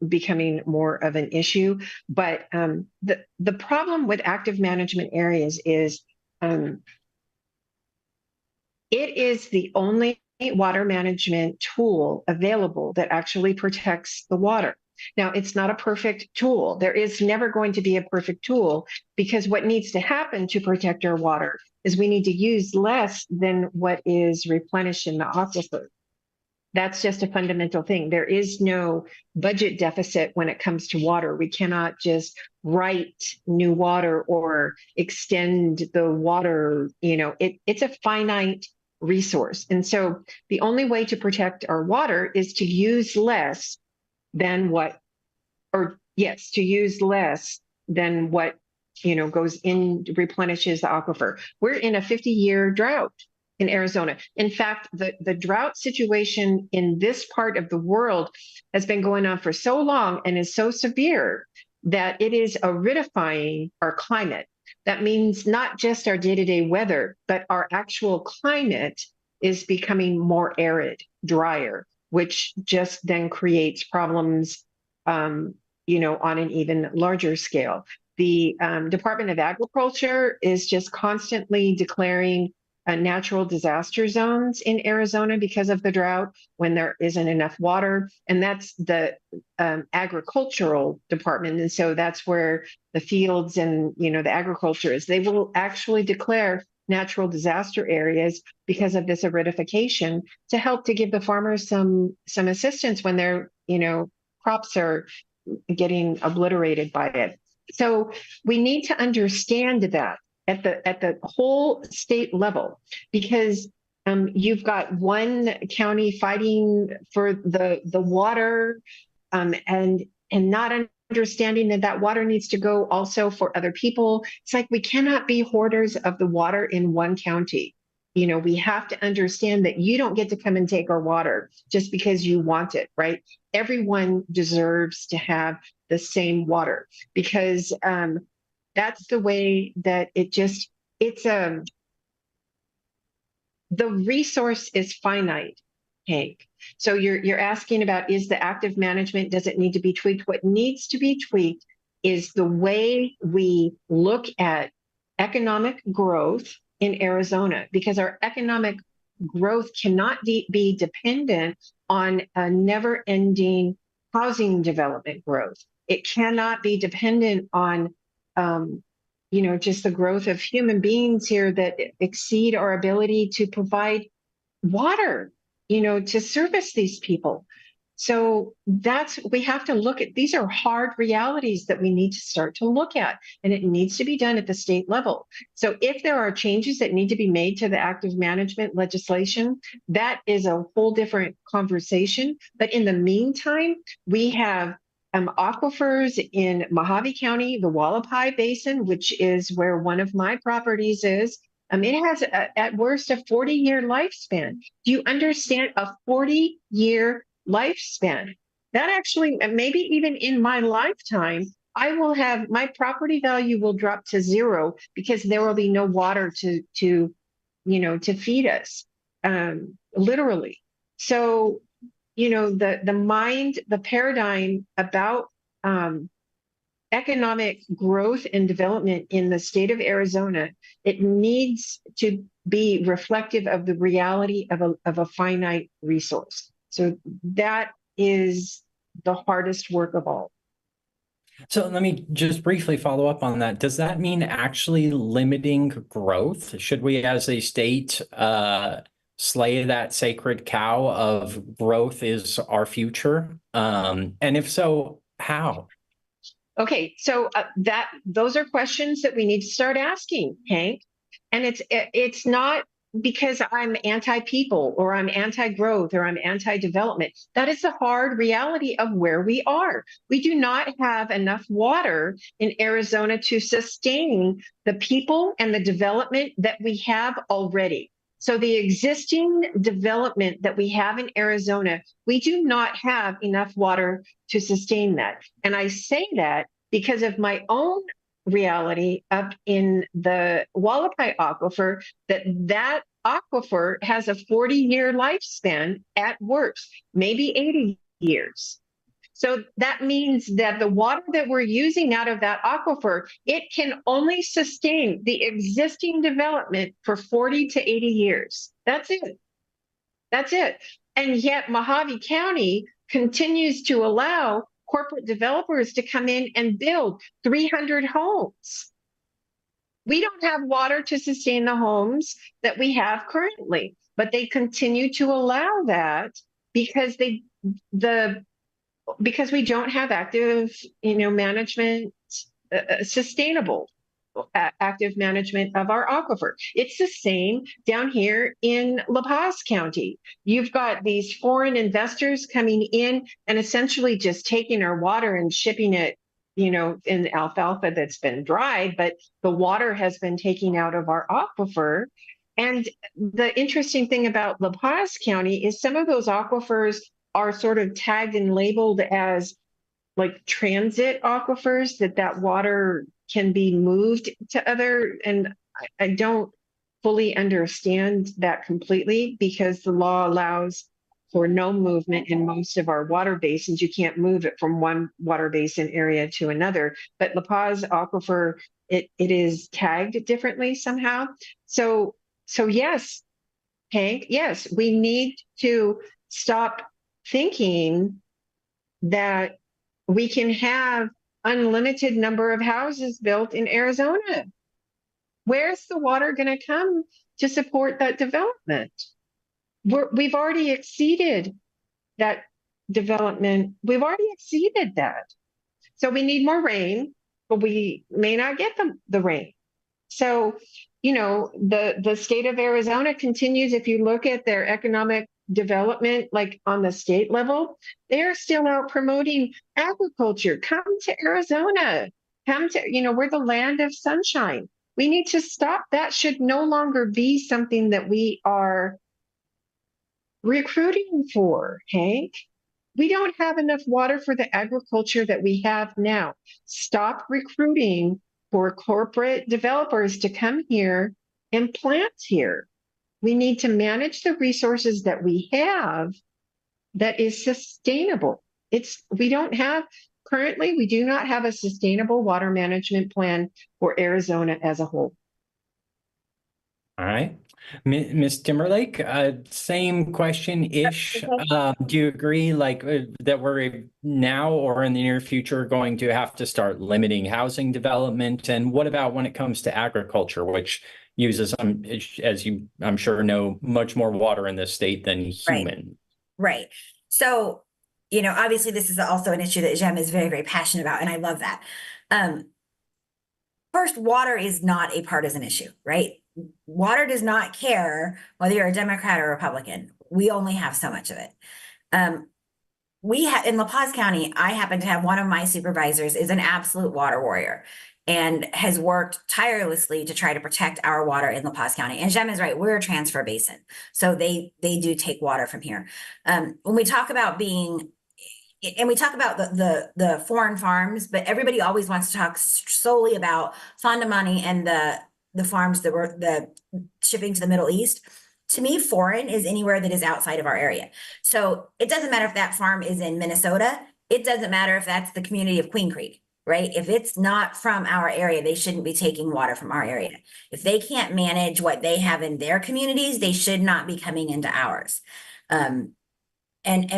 becoming more of an issue. But the problem with active management areas is it is the only water management tool available that actually protects the water. Now, it's not a perfect tool. There is never going to be a perfect tool, because what needs to happen to protect our water is we need to use less than what is replenished in the aquifer. That's just a fundamental thing. There is no budget deficit when it comes to water. We cannot just write new water or extend the water. It's a finite resource. And so the only way to protect our water is to use less than goes in, replenishes the aquifer. We're in a 50-year drought in Arizona. In fact, the drought situation in this part of the world has been going on for so long and is so severe that it is aridifying our climate. That means not just our day-to-day weather, but our actual climate is becoming more arid, drier, which just then creates problems, on an even larger scale. The Department of Agriculture is just constantly declaring natural disaster zones in Arizona because of the drought when there isn't enough water. And that's the agricultural department. And so that's where the fields and, the agriculture is. They will actually declare natural disaster areas because of this aridification to help to give the farmers some assistance when their, crops are getting obliterated by it. So we need to understand that at the whole state level, because you've got one county fighting for the water, and not understanding that water needs to go also for other people. It's like we cannot be hoarders of the water in one county. We have to understand that you don't get to come and take our water just because you want it, right? Everyone deserves to have the same water, because that's the way that the resource is finite, Hank. So you're asking about, is the active management, does it need to be tweaked? What needs to be tweaked is the way we look at economic growth in Arizona, because our economic growth cannot be dependent on a never-ending housing development growth. It cannot be dependent on just the growth of human beings here that exceed our ability to provide water, to service these people. So we have to look at, these are hard realities that we need to start to look at, and it needs to be done at the state level. So if there are changes that need to be made to the active management legislation, that is a whole different conversation. But in the meantime, we have aquifers in Mojave County, the Wallapai Basin, which is where one of my properties is. It has at worst a 40-year lifespan. Do you understand a 40-year lifespan? That actually, maybe even in my lifetime, I will have, my property value will drop to zero because there will be no water to feed us, literally. So, the paradigm about economic growth and development in the state of Arizona, it needs to be reflective of the reality of a finite resource. So that is the hardest work of all. So let me just briefly follow up on that. Does that mean actually limiting growth? Should we as a state slay that sacred cow of growth is our future? And if so, how? Okay, so those are questions that we need to start asking, Hank. And it's not because I'm anti-people or I'm anti-growth or I'm anti-development. That is the hard reality of where we are. We do not have enough water in Arizona to sustain the people and the development that we have already. So the existing development that we have in Arizona, we do not have enough water to sustain that. And I say that because of my own reality up in the Wallapai aquifer, that aquifer has a 40-year lifespan at worst, maybe 80 years. So that means that the water that we're using out of that aquifer, it can only sustain the existing development for 40 to 80 years. That's it. That's it. And yet Mojave County continues to allow corporate developers to come in and build 300 homes. We don't have water to sustain the homes that we have currently, but they continue to allow that because because we don't have active, management, sustainable active management of our aquifer. It's the same down here in La Paz County. You've got these foreign investors coming in and essentially just taking our water and shipping it, in alfalfa that's been dried, but the water has been taken out of our aquifer. And the interesting thing about La Paz County is some of those aquifers are sort of tagged and labeled as like transit aquifers, that water can be moved to other, and I don't fully understand that completely because the law allows for no movement in most of our water basins. You can't move it from one water basin area to another, but La Paz aquifer, it is tagged differently somehow. So yes, Hank, yes, we need to stop thinking that we can have unlimited number of houses built in Arizona. Where's the water going to come to support that development? We've already exceeded that development. We've already exceeded that. So we need more rain, but we may not get the rain. So, the state of Arizona continues, if you look at their economic development, like on the state level, they're still out promoting agriculture. Come to Arizona. We're the land of sunshine. We need to stop. That should no longer be something that we are recruiting for, Hank. We don't have enough water for the agriculture that we have now. Stop recruiting for corporate developers to come here and plant here. We need to manage the resources that we have that is sustainable. We do not have a sustainable water management plan for Arizona as a whole. All right. Ms. Timberlake, same question-ish. Do you agree that we're now or in the near future going to have to start limiting housing development? And what about when it comes to agriculture, which uses, as you I'm sure know, much more water in this state than human? Right. So, obviously this is also an issue that Jem is very, very passionate about, and I love that. First, water is not a partisan issue, right? Water does not care whether you're a Democrat or Republican. We only have so much of it. We have in La Paz County, I happen to have one of my supervisors is an absolute water warrior and has worked tirelessly to try to protect our water in La Paz County. And Jem is right, we're a transfer basin. So they do take water from here. When we talk about and we talk about the foreign farms, but everybody always wants to talk solely about Fonda money and the farms that were the shipping to the Middle East. To me, foreign is anywhere that is outside of our area. So it doesn't matter if that farm is in Minnesota. It doesn't matter if that's the community of Queen Creek, right? If it's not from our area, they shouldn't be taking water from our area. If they can't manage what they have in their communities, they should not be coming into ours. And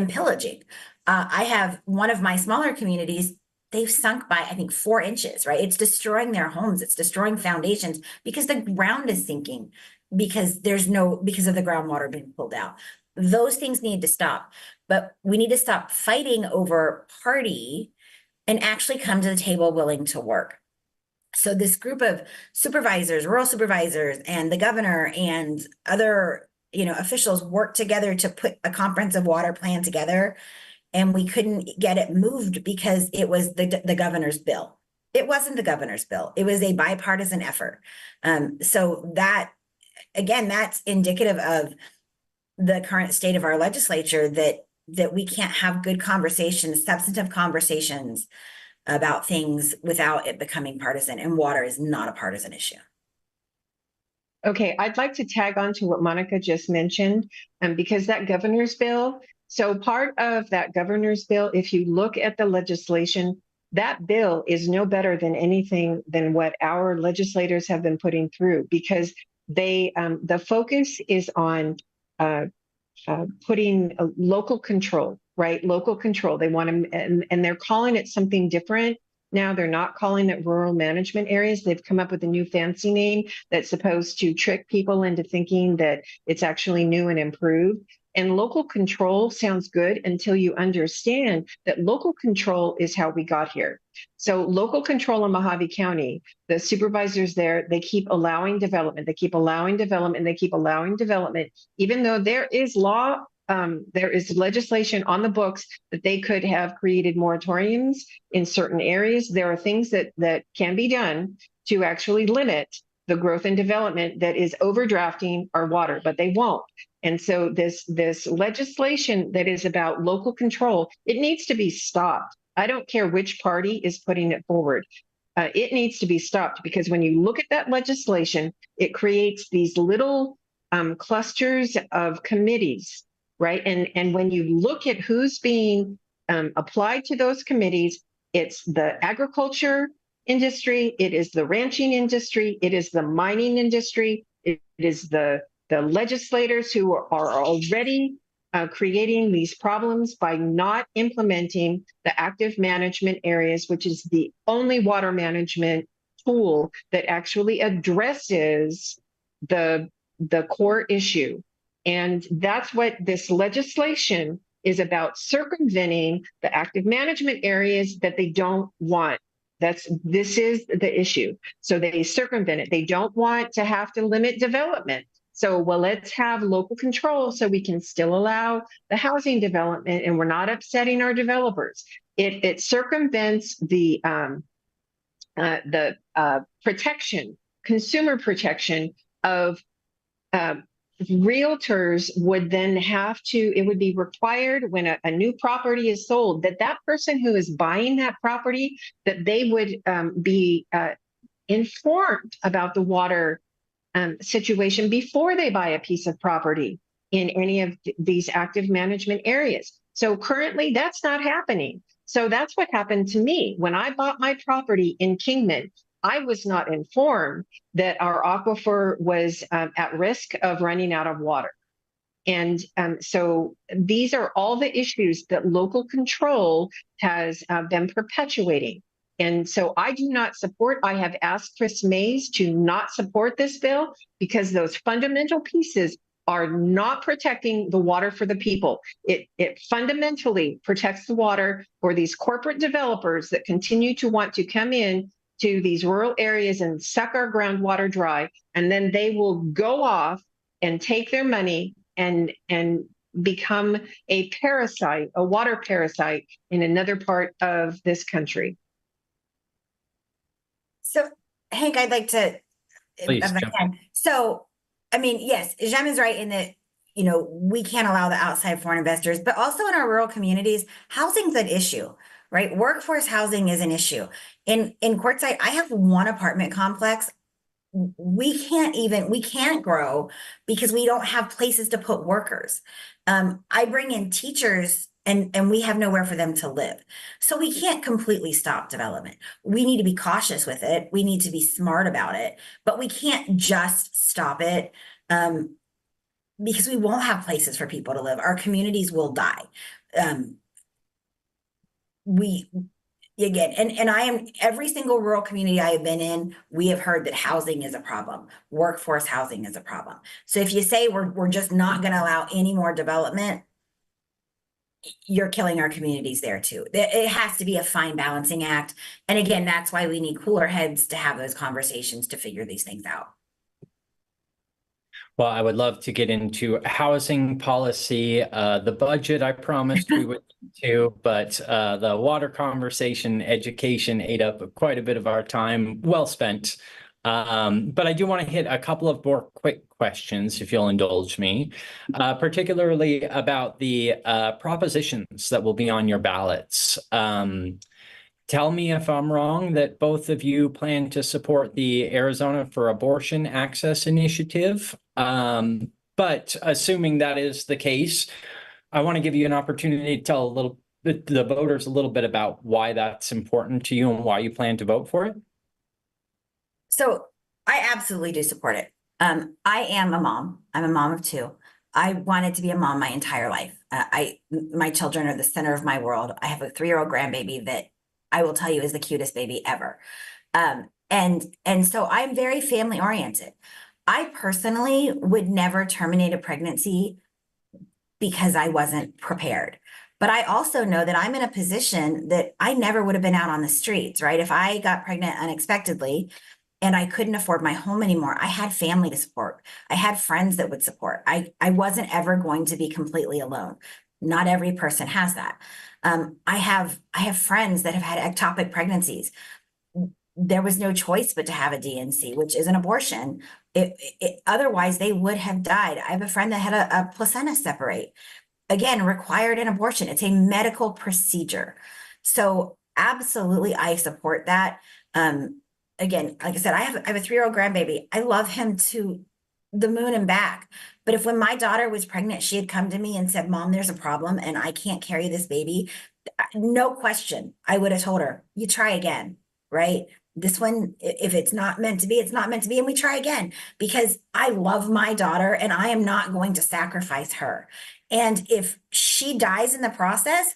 pillaging. I have one of my smaller communities, they've sunk by, I think, 4 inches, right? It's destroying their homes. It's destroying foundations because the ground is sinking because of the groundwater being pulled out. Those things need to stop, but we need to stop fighting over party and actually come to the table willing to work. So this group of supervisors, rural supervisors, and the governor and other officials worked together to put a comprehensive water plan together, and we couldn't get it moved because it was the governor's bill. It wasn't the governor's bill. It was a bipartisan effort. So that, again, that's indicative of the current state of our legislature, that we can't have good conversations, substantive conversations about things without it becoming partisan, and water is not a partisan issue. Okay, I'd like to tag on to what Monica just mentioned, because that governor's bill, so part of that governor's bill, if you look at the legislation, that bill is no better than anything than what our legislators have been putting through, because the focus is on putting a local control, right? Local control. They want to, and they're calling it something different. Now they're not calling it rural management areas. They've come up with a new fancy name that's supposed to trick people into thinking that it's actually new and improved. And local control sounds good until you understand that local control is how we got here. So local control in Mojave County, the supervisors there, they keep allowing development. They keep allowing development. They keep allowing development, even though there is law. There is legislation on the books that they could have created moratoriums in certain areas. There are things that can be done to actually limit the growth and development that is overdrafting our water, but they won't. And so this legislation that is about local control, it needs to be stopped. I don't care which party is putting it forward. It needs to be stopped, because when you look at that legislation, it creates these little clusters of committees, right? And when you look at who's being applied to those committees, it's the agriculture industry, it is the ranching industry, it is the mining industry, it is the legislators who are already creating these problems by not implementing the active management areas, which is the only water management tool that actually addresses the core issue. And that's what this legislation is about, circumventing the active management areas that they don't want. This is the issue. So they circumvent it. They don't want to have to limit development. So, well, let's have local control so we can still allow the housing development and we're not upsetting our developers. It circumvents the protection, consumer protection of realtors would then have to, it would be required when a new property is sold, that person who is buying that property, that they would be informed about the water situation before they buy a piece of property in any of these active management areas. So currently that's not happening. So that's what happened to me when I bought my property in Kingman. I was not informed that our aquifer was at risk of running out of water. And so these are all the issues that local control has been perpetuating. And so I do not support, I have asked Chris Mays to not support this bill because those fundamental pieces are not protecting the water for the people. It fundamentally protects the water for these corporate developers that continue to want to come in to these rural areas and suck our groundwater dry. And then they will go off and take their money and become a parasite, a water parasite in another part of this country. So, Hank, I'd like to, Please, if I jump can. So, I mean, yes, Jem is right in that, you know, we can't allow the outside foreign investors, but also in our rural communities, housing's an issue, right? Workforce housing is an issue. In Quartzsite, I have one apartment complex. We can't grow because we don't have places to put workers. I bring in teachers and we have nowhere for them to live. So we can't completely stop development. We need to be cautious with it. We need to be smart about it, but we can't just stop it because we won't have places for people to live. Our communities will die. Again, and I am, every single rural community I have been in, we have heard that housing is a problem. Workforce housing is a problem. So if you say we're just not going to allow any more development, you're killing our communities there too. It has to be a fine balancing act. And again, that's why we need cooler heads to have those conversations to figure these things out. Well, I would love to get into housing policy, the budget I promised we would get to, but the water conversation, education ate up quite a bit of our time, well spent. But I do want to hit a couple of more quick questions, if you'll indulge me, particularly about the propositions that will be on your ballots. Tell me if I'm wrong that both of you plan to support the Arizona for Abortion Access Initiative. But assuming that is the case, I want to give you an opportunity to tell the voters a little bit about why that's important to you and why you plan to vote for it. So I absolutely do support it. I am a mom. I'm a mom of two. I wanted to be a mom my entire life. My children are the center of my world. I have a 3-year-old grandbaby that I will tell you is the cutest baby ever. And so I'm very family oriented. I personally would never terminate a pregnancy because I wasn't prepared. But I also know that I'm in a position that I never would have been out on the streets, right? If I got pregnant unexpectedly and I couldn't afford my home anymore, I had family to support. I had friends that would support. I wasn't ever going to be completely alone. Not every person has that. I have friends that have had ectopic pregnancies. There was no choice but to have a DNC, which is an abortion. Otherwise, they would have died. I have a friend that had a placenta separate. Again, required an abortion. It's a medical procedure. So absolutely, I support that. Again, like I said, I have a 3-year-old grandbaby. I love him to the moon and back. But if when my daughter was pregnant, she had come to me and said, Mom, there's a problem and I can't carry this baby, no question, I would have told her, you try again, right? This one, if it's not meant to be, it's not meant to be. And we try again because I love my daughter and I am not going to sacrifice her. And if she dies in the process,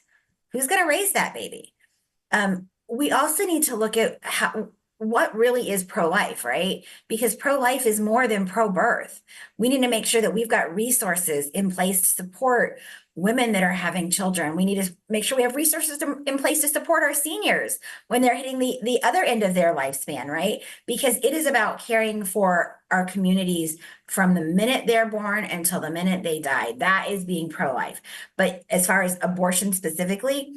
who's going to raise that baby? We also need to look at what really is pro-life, right? Because pro-life is more than pro-birth. We need to make sure that we've got resources in place to support women that are having children. We need to make sure we have resources in place to support our seniors when they're hitting the other end of their lifespan, right? Because it is about caring for our communities from the minute they're born until the minute they die. That is being pro-life. But as far as abortion specifically,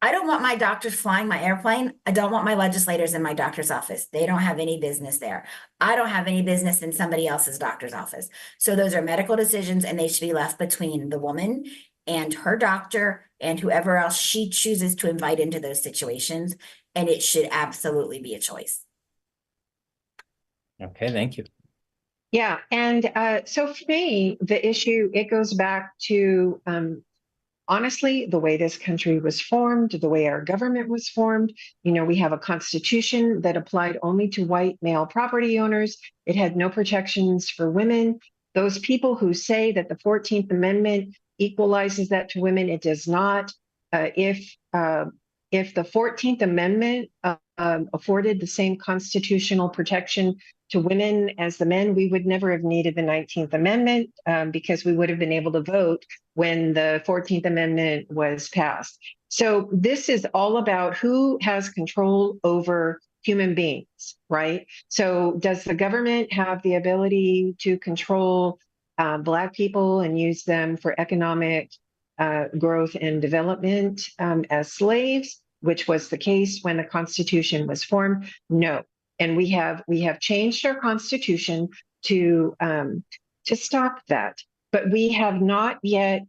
I don't want my doctors flying my airplane. I don't want my legislators in my doctor's office. They don't have any business there. I don't have any business in somebody else's doctor's office. So those are medical decisions and they should be left between the woman and her doctor and whoever else she chooses to invite into those situations. And it should absolutely be a choice. Okay, thank you. Yeah, and so for me, the issue, it goes back to honestly, the way this country was formed, the way our government was formed, we have a constitution that applied only to white male property owners. It had no protections for women. Those people who say that the 14th Amendment equalizes that to women, it does not. If the 14th Amendment afforded the same constitutional protection to women as the men, we would never have needed the 19th Amendment because we would have been able to vote when the 14th Amendment was passed. So this is all about who has control over human beings, right? So does the government have the ability to control Black people and use them for economic growth and development as slaves, which was the case when the Constitution was formed? No. And we have changed our Constitution to stop that. But we have not yet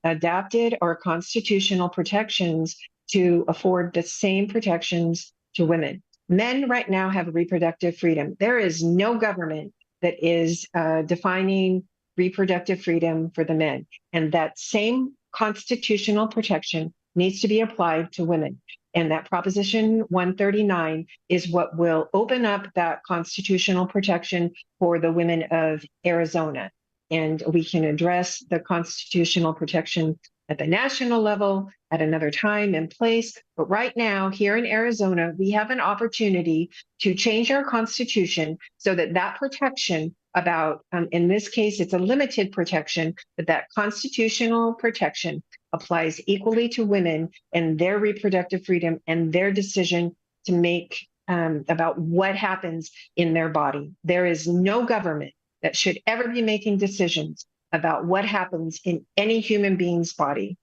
adapted our constitutional protections to afford the same protections to women. Men right now have reproductive freedom. There is no government that is defining reproductive freedom for the men. And that same constitutional protection needs to be applied to women. And that Proposition 139 is what will open up that constitutional protection for the women of Arizona. And we can address the constitutional protection at the national level at another time and place. But right now, here in Arizona, we have an opportunity to change our constitution so that that protection about, in this case, it's a limited protection, but that constitutional protection applies equally to women and their reproductive freedom and their decision to make about what happens in their body. There is no government that should ever be making decisions about what happens in any human being's body.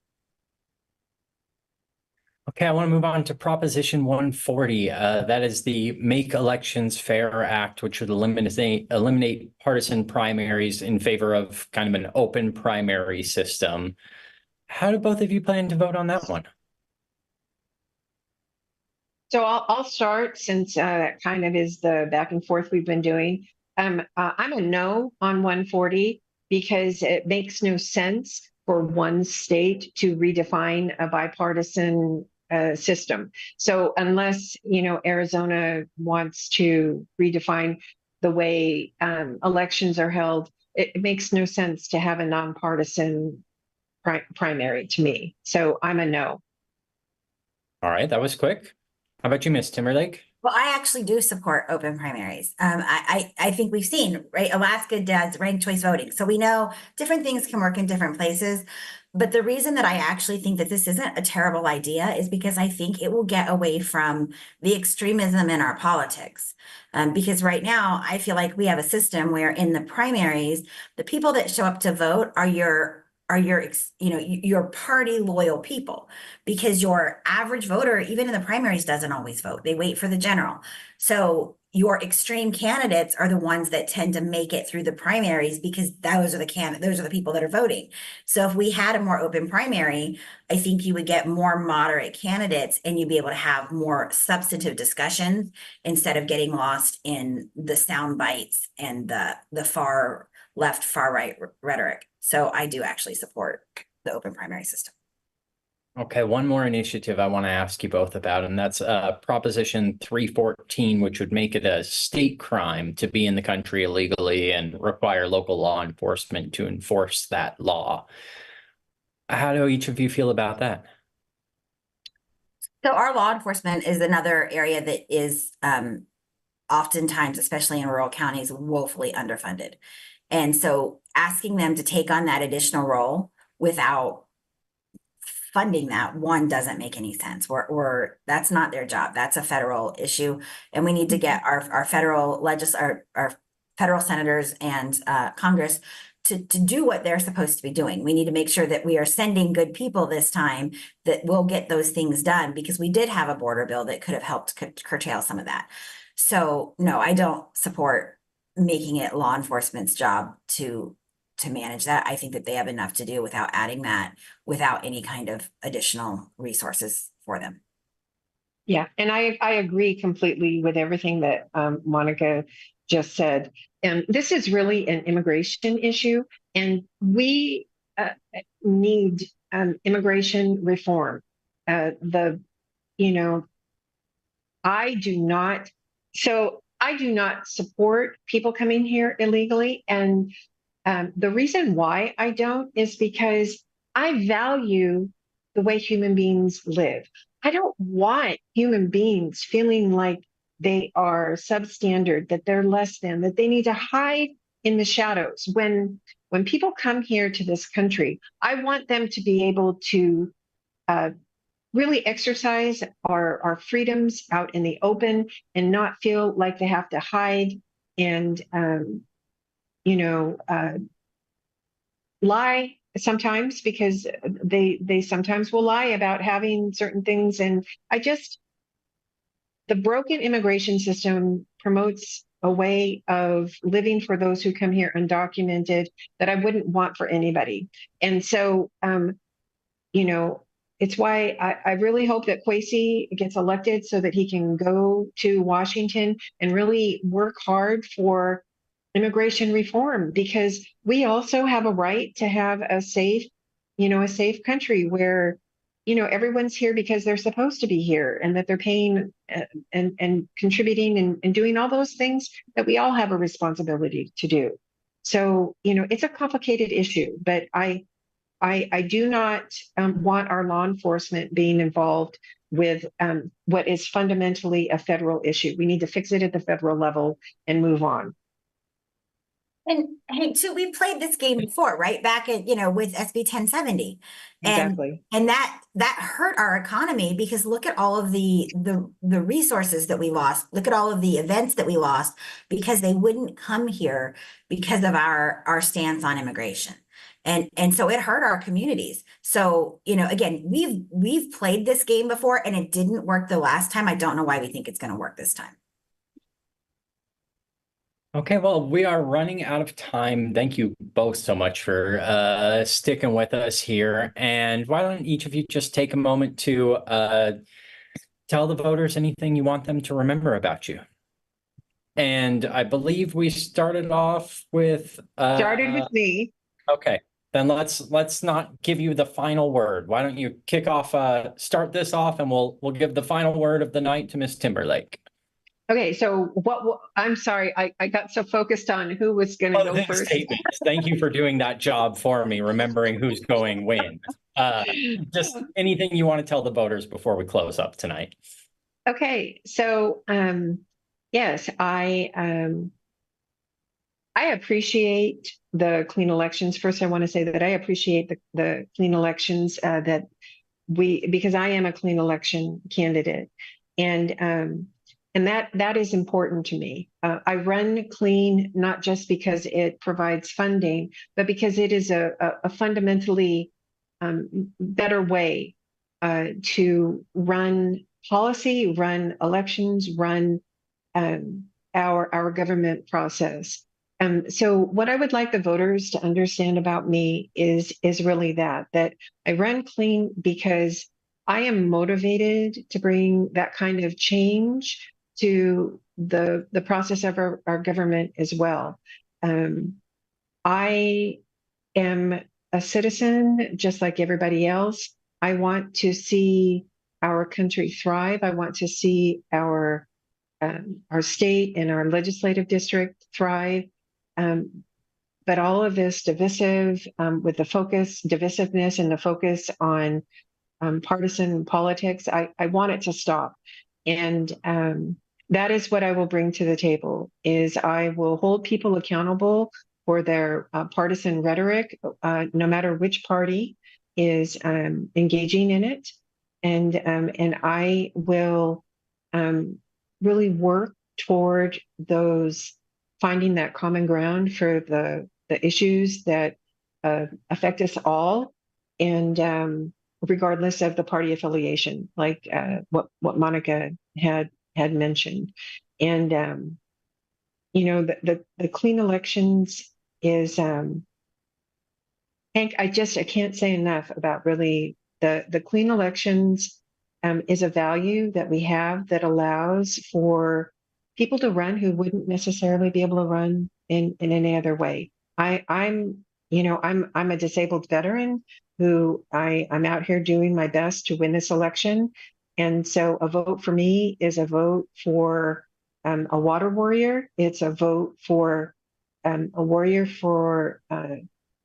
Okay, I want to move on to Proposition 140. That is the Make Elections Fair Act, which would eliminate partisan primaries in favor of kind of an open primary system. How do both of you plan to vote on that one? So I'll start, since that kind of is the back and forth we've been doing. I'm a no on 140 because it makes no sense for one state to redefine a bipartisan system. So unless, Arizona wants to redefine the way elections are held, it makes no sense to have a nonpartisan primary to me. So I'm a no. All right, that was quick. How about you, Ms. Timberlake? Well, I actually do support open primaries. I think we've seen, right? Alaska does ranked choice voting. So we know different things can work in different places. But the reason that I actually think that this isn't a terrible idea is because I think it will get away from the extremism in our politics. Because right now, I feel like we have a system where in the primaries, the people that show up to vote are your party loyal people, because your average voter, even in the primaries, doesn't always vote. They wait for the general. So your extreme candidates are the ones that tend to make it through the primaries, because those are the people that are voting. So if we had a more open primary, I think you would get more moderate candidates and you'd be able to have more substantive discussions instead of getting lost in the sound bites and the far left, far right rhetoric. So I do actually support the open primary system. Okay, one more initiative I want to ask you both about, and that's Proposition 314, which would make it a state crime to be in the country illegally and require local law enforcement to enforce that law. How do each of you feel about that? So our law enforcement is another area that is oftentimes, especially in rural counties, woefully underfunded. And so asking them to take on that additional role without funding that, one, doesn't make any sense. That's not their job. That's a federal issue. And we need to get our federal our federal senators and Congress to do what they're supposed to be doing. We need to make sure that we are sending good people this time that will get those things done, because we did have a border bill that could have helped curtail some of that. So no, I don't support making it law enforcement's job to manage that. I think that they have enough to do without adding that, without any kind of additional resources for them. Yeah, and I agree completely with everything that Monica just said. And this is really an immigration issue, and we need immigration reform. The you know I do not. So I do not support people coming here illegally, and the reason why I don't is because I value the way human beings live. I don't want human beings feeling like they are substandard, that they're less than, that they need to hide in the shadows. When people come here to this country, I want them to be able to uh, really exercise our freedoms out in the open and not feel like they have to hide and you know lie sometimes, because they sometimes will lie about having certain things. And I just, the broken immigration system promotes a way of living for those who come here undocumented that I wouldn't want for anybody. And so you know it's why I really hope that Kwesi gets elected so that he can go to Washington and really work hard for immigration reform, because we also have a right to have a safe, a safe country where, everyone's here because they're supposed to be here, and that they're paying and contributing and doing all those things that we all have a responsibility to do. So, it's a complicated issue, but I do not want our law enforcement being involved with what is fundamentally a federal issue. We need to fix it at the federal level and move on. And hey, so we played this game before, right? Back at, with SB 1070. Exactly. And that hurt our economy, because look at all of the resources that we lost. Look at all of the events that we lost because they wouldn't come here because of our stance on immigration. And so it hurt our communities. So, again, we've played this game before and it didn't work the last time. I don't know why we think it's going to work this time. Okay, well, we are running out of time. Thank you both so much for sticking with us here. And why don't each of you just take a moment to tell the voters anything you want them to remember about you. And I believe we started off with Started with me. Okay, then let's not give you the final word. Why don't you kick off, start this off, and we'll give the final word of the night to Miss Timberlake. Okay, so I'm sorry, I got so focused on who was going to go first. Statements. Thank you for doing that job for me, remembering who's going when. Just anything you want to tell the voters before we close up tonight. Okay, so yes, I appreciate the clean elections. First, I want to say that I appreciate the clean elections because I am a clean election candidate, and that is important to me. I run clean not just because it provides funding, but because it is a fundamentally better way to run policy, run elections, run our government process. So what I would like the voters to understand about me is really that I run clean because I am motivated to bring that kind of change to the process of our government as well. I am a citizen just like everybody else. I want to see our country thrive. I want to see our state and our legislative district thrive. But all of this divisiveness and the focus on partisan politics, I want it to stop. And that is what I will bring to the table, is I will hold people accountable for their partisan rhetoric, no matter which party is engaging in it. And I will really work toward finding that common ground for the issues that affect us all, and regardless of the party affiliation, like what Monica had mentioned. And the clean elections is Hank, I can't say enough about really the clean elections is a value that we have that allows for people to run who wouldn't necessarily be able to run in any other way. I'm a disabled veteran. who I'm out here doing my best to win this election. And so a vote for me is a vote for a water warrior. It's a vote for a warrior for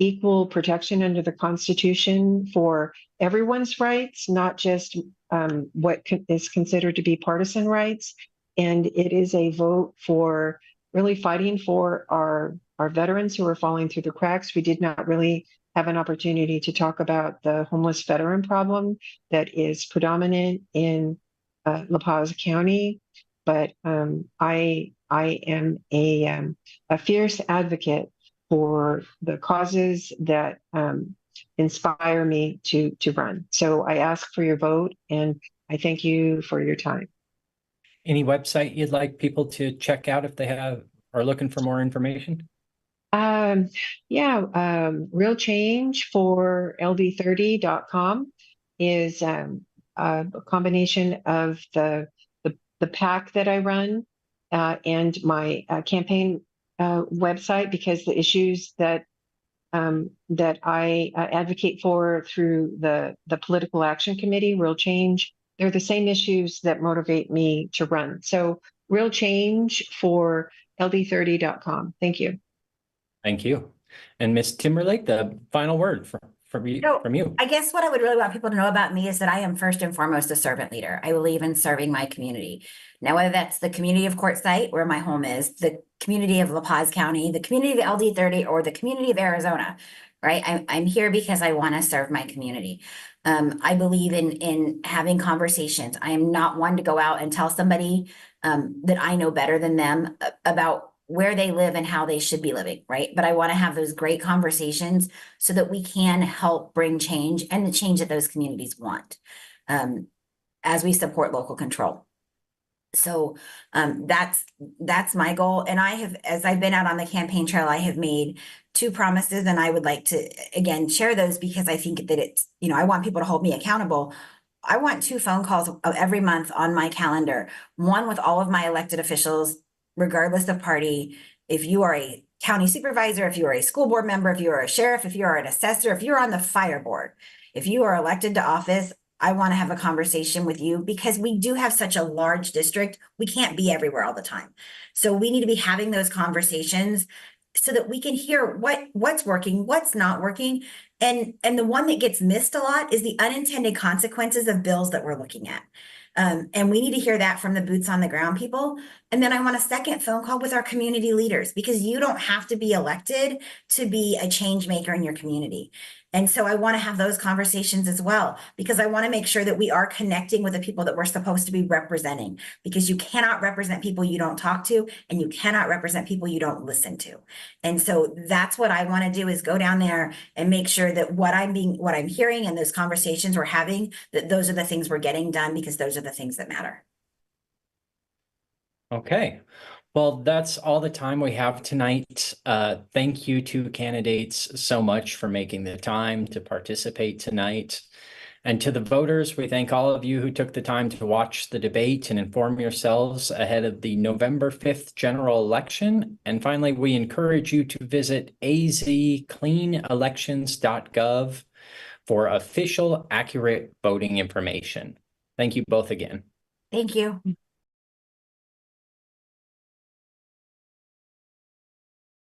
equal protection under the Constitution for everyone's rights, not just what is considered to be partisan rights. And it is a vote for really fighting for our veterans who are falling through the cracks. We did not really have an opportunity to talk about the homeless veteran problem that is predominant in La Paz County. But I am a fierce advocate for the causes that inspire me to run. So I ask for your vote, and I thank you for your time. Any website you'd like people to check out if they are looking for more information? Real change for LD30.com is a combination of the PAC that I run and my campaign website, because the issues that I advocate for through the Political Action Committee, Real Change, they're the same issues that motivate me to run. So Real Change for LD30.com. Thank you. Thank you. And Ms. Timberlake, the final word from you. I guess what I would really want people to know about me is that I am first and foremost a servant leader. I believe in serving my community. Now, whether that's the community of Quartzsite, where my home is, the community of La Paz County, the community of LD30, or the community of Arizona, right? I'm here because I want to serve my community. I believe in having conversations. I am not one to go out and tell somebody that I know better than them about where they live and how they should be living, right? But I want to have those great conversations so that we can help bring change and the change that those communities want as we support local control. So that's my goal. And I have, as I've been out on the campaign trail, I have made 2 promises, and I would like to, again, share those because I think that it's, I want people to hold me accountable. I want 2 phone calls every month on my calendar, one with all of my elected officials, regardless of party. If you are a county supervisor, if you are a school board member, if you are a sheriff, if you are an assessor, if you're on the fire board, if you are elected to office, I want to have a conversation with you because we do have such a large district. We can't be everywhere all the time. So we need to be having those conversations so that we can hear what's working, what's not working. And the one that gets missed a lot is the unintended consequences of bills that we're looking at. And we need to hear that from the boots on the ground people. And then I want a second phone call with our community leaders, because you don't have to be elected to be a change maker in your community. And so I want to have those conversations as well, because I want to make sure that we are connecting with the people that we're supposed to be representing, because you cannot represent people you don't talk to, and you cannot represent people you don't listen to. And so that's what I want to do, is go down there and make sure that what I'm hearing and those conversations we're having, that those are the things we're getting done, because those are the things that matter. Okay. Well, that's all the time we have tonight. Thank you to candidates so much for making the time to participate tonight. And to the voters, we thank all of you who took the time to watch the debate and inform yourselves ahead of the November 5th general election. And finally, we encourage you to visit azcleanelections.gov for official, accurate voting information. Thank you both again. Thank you.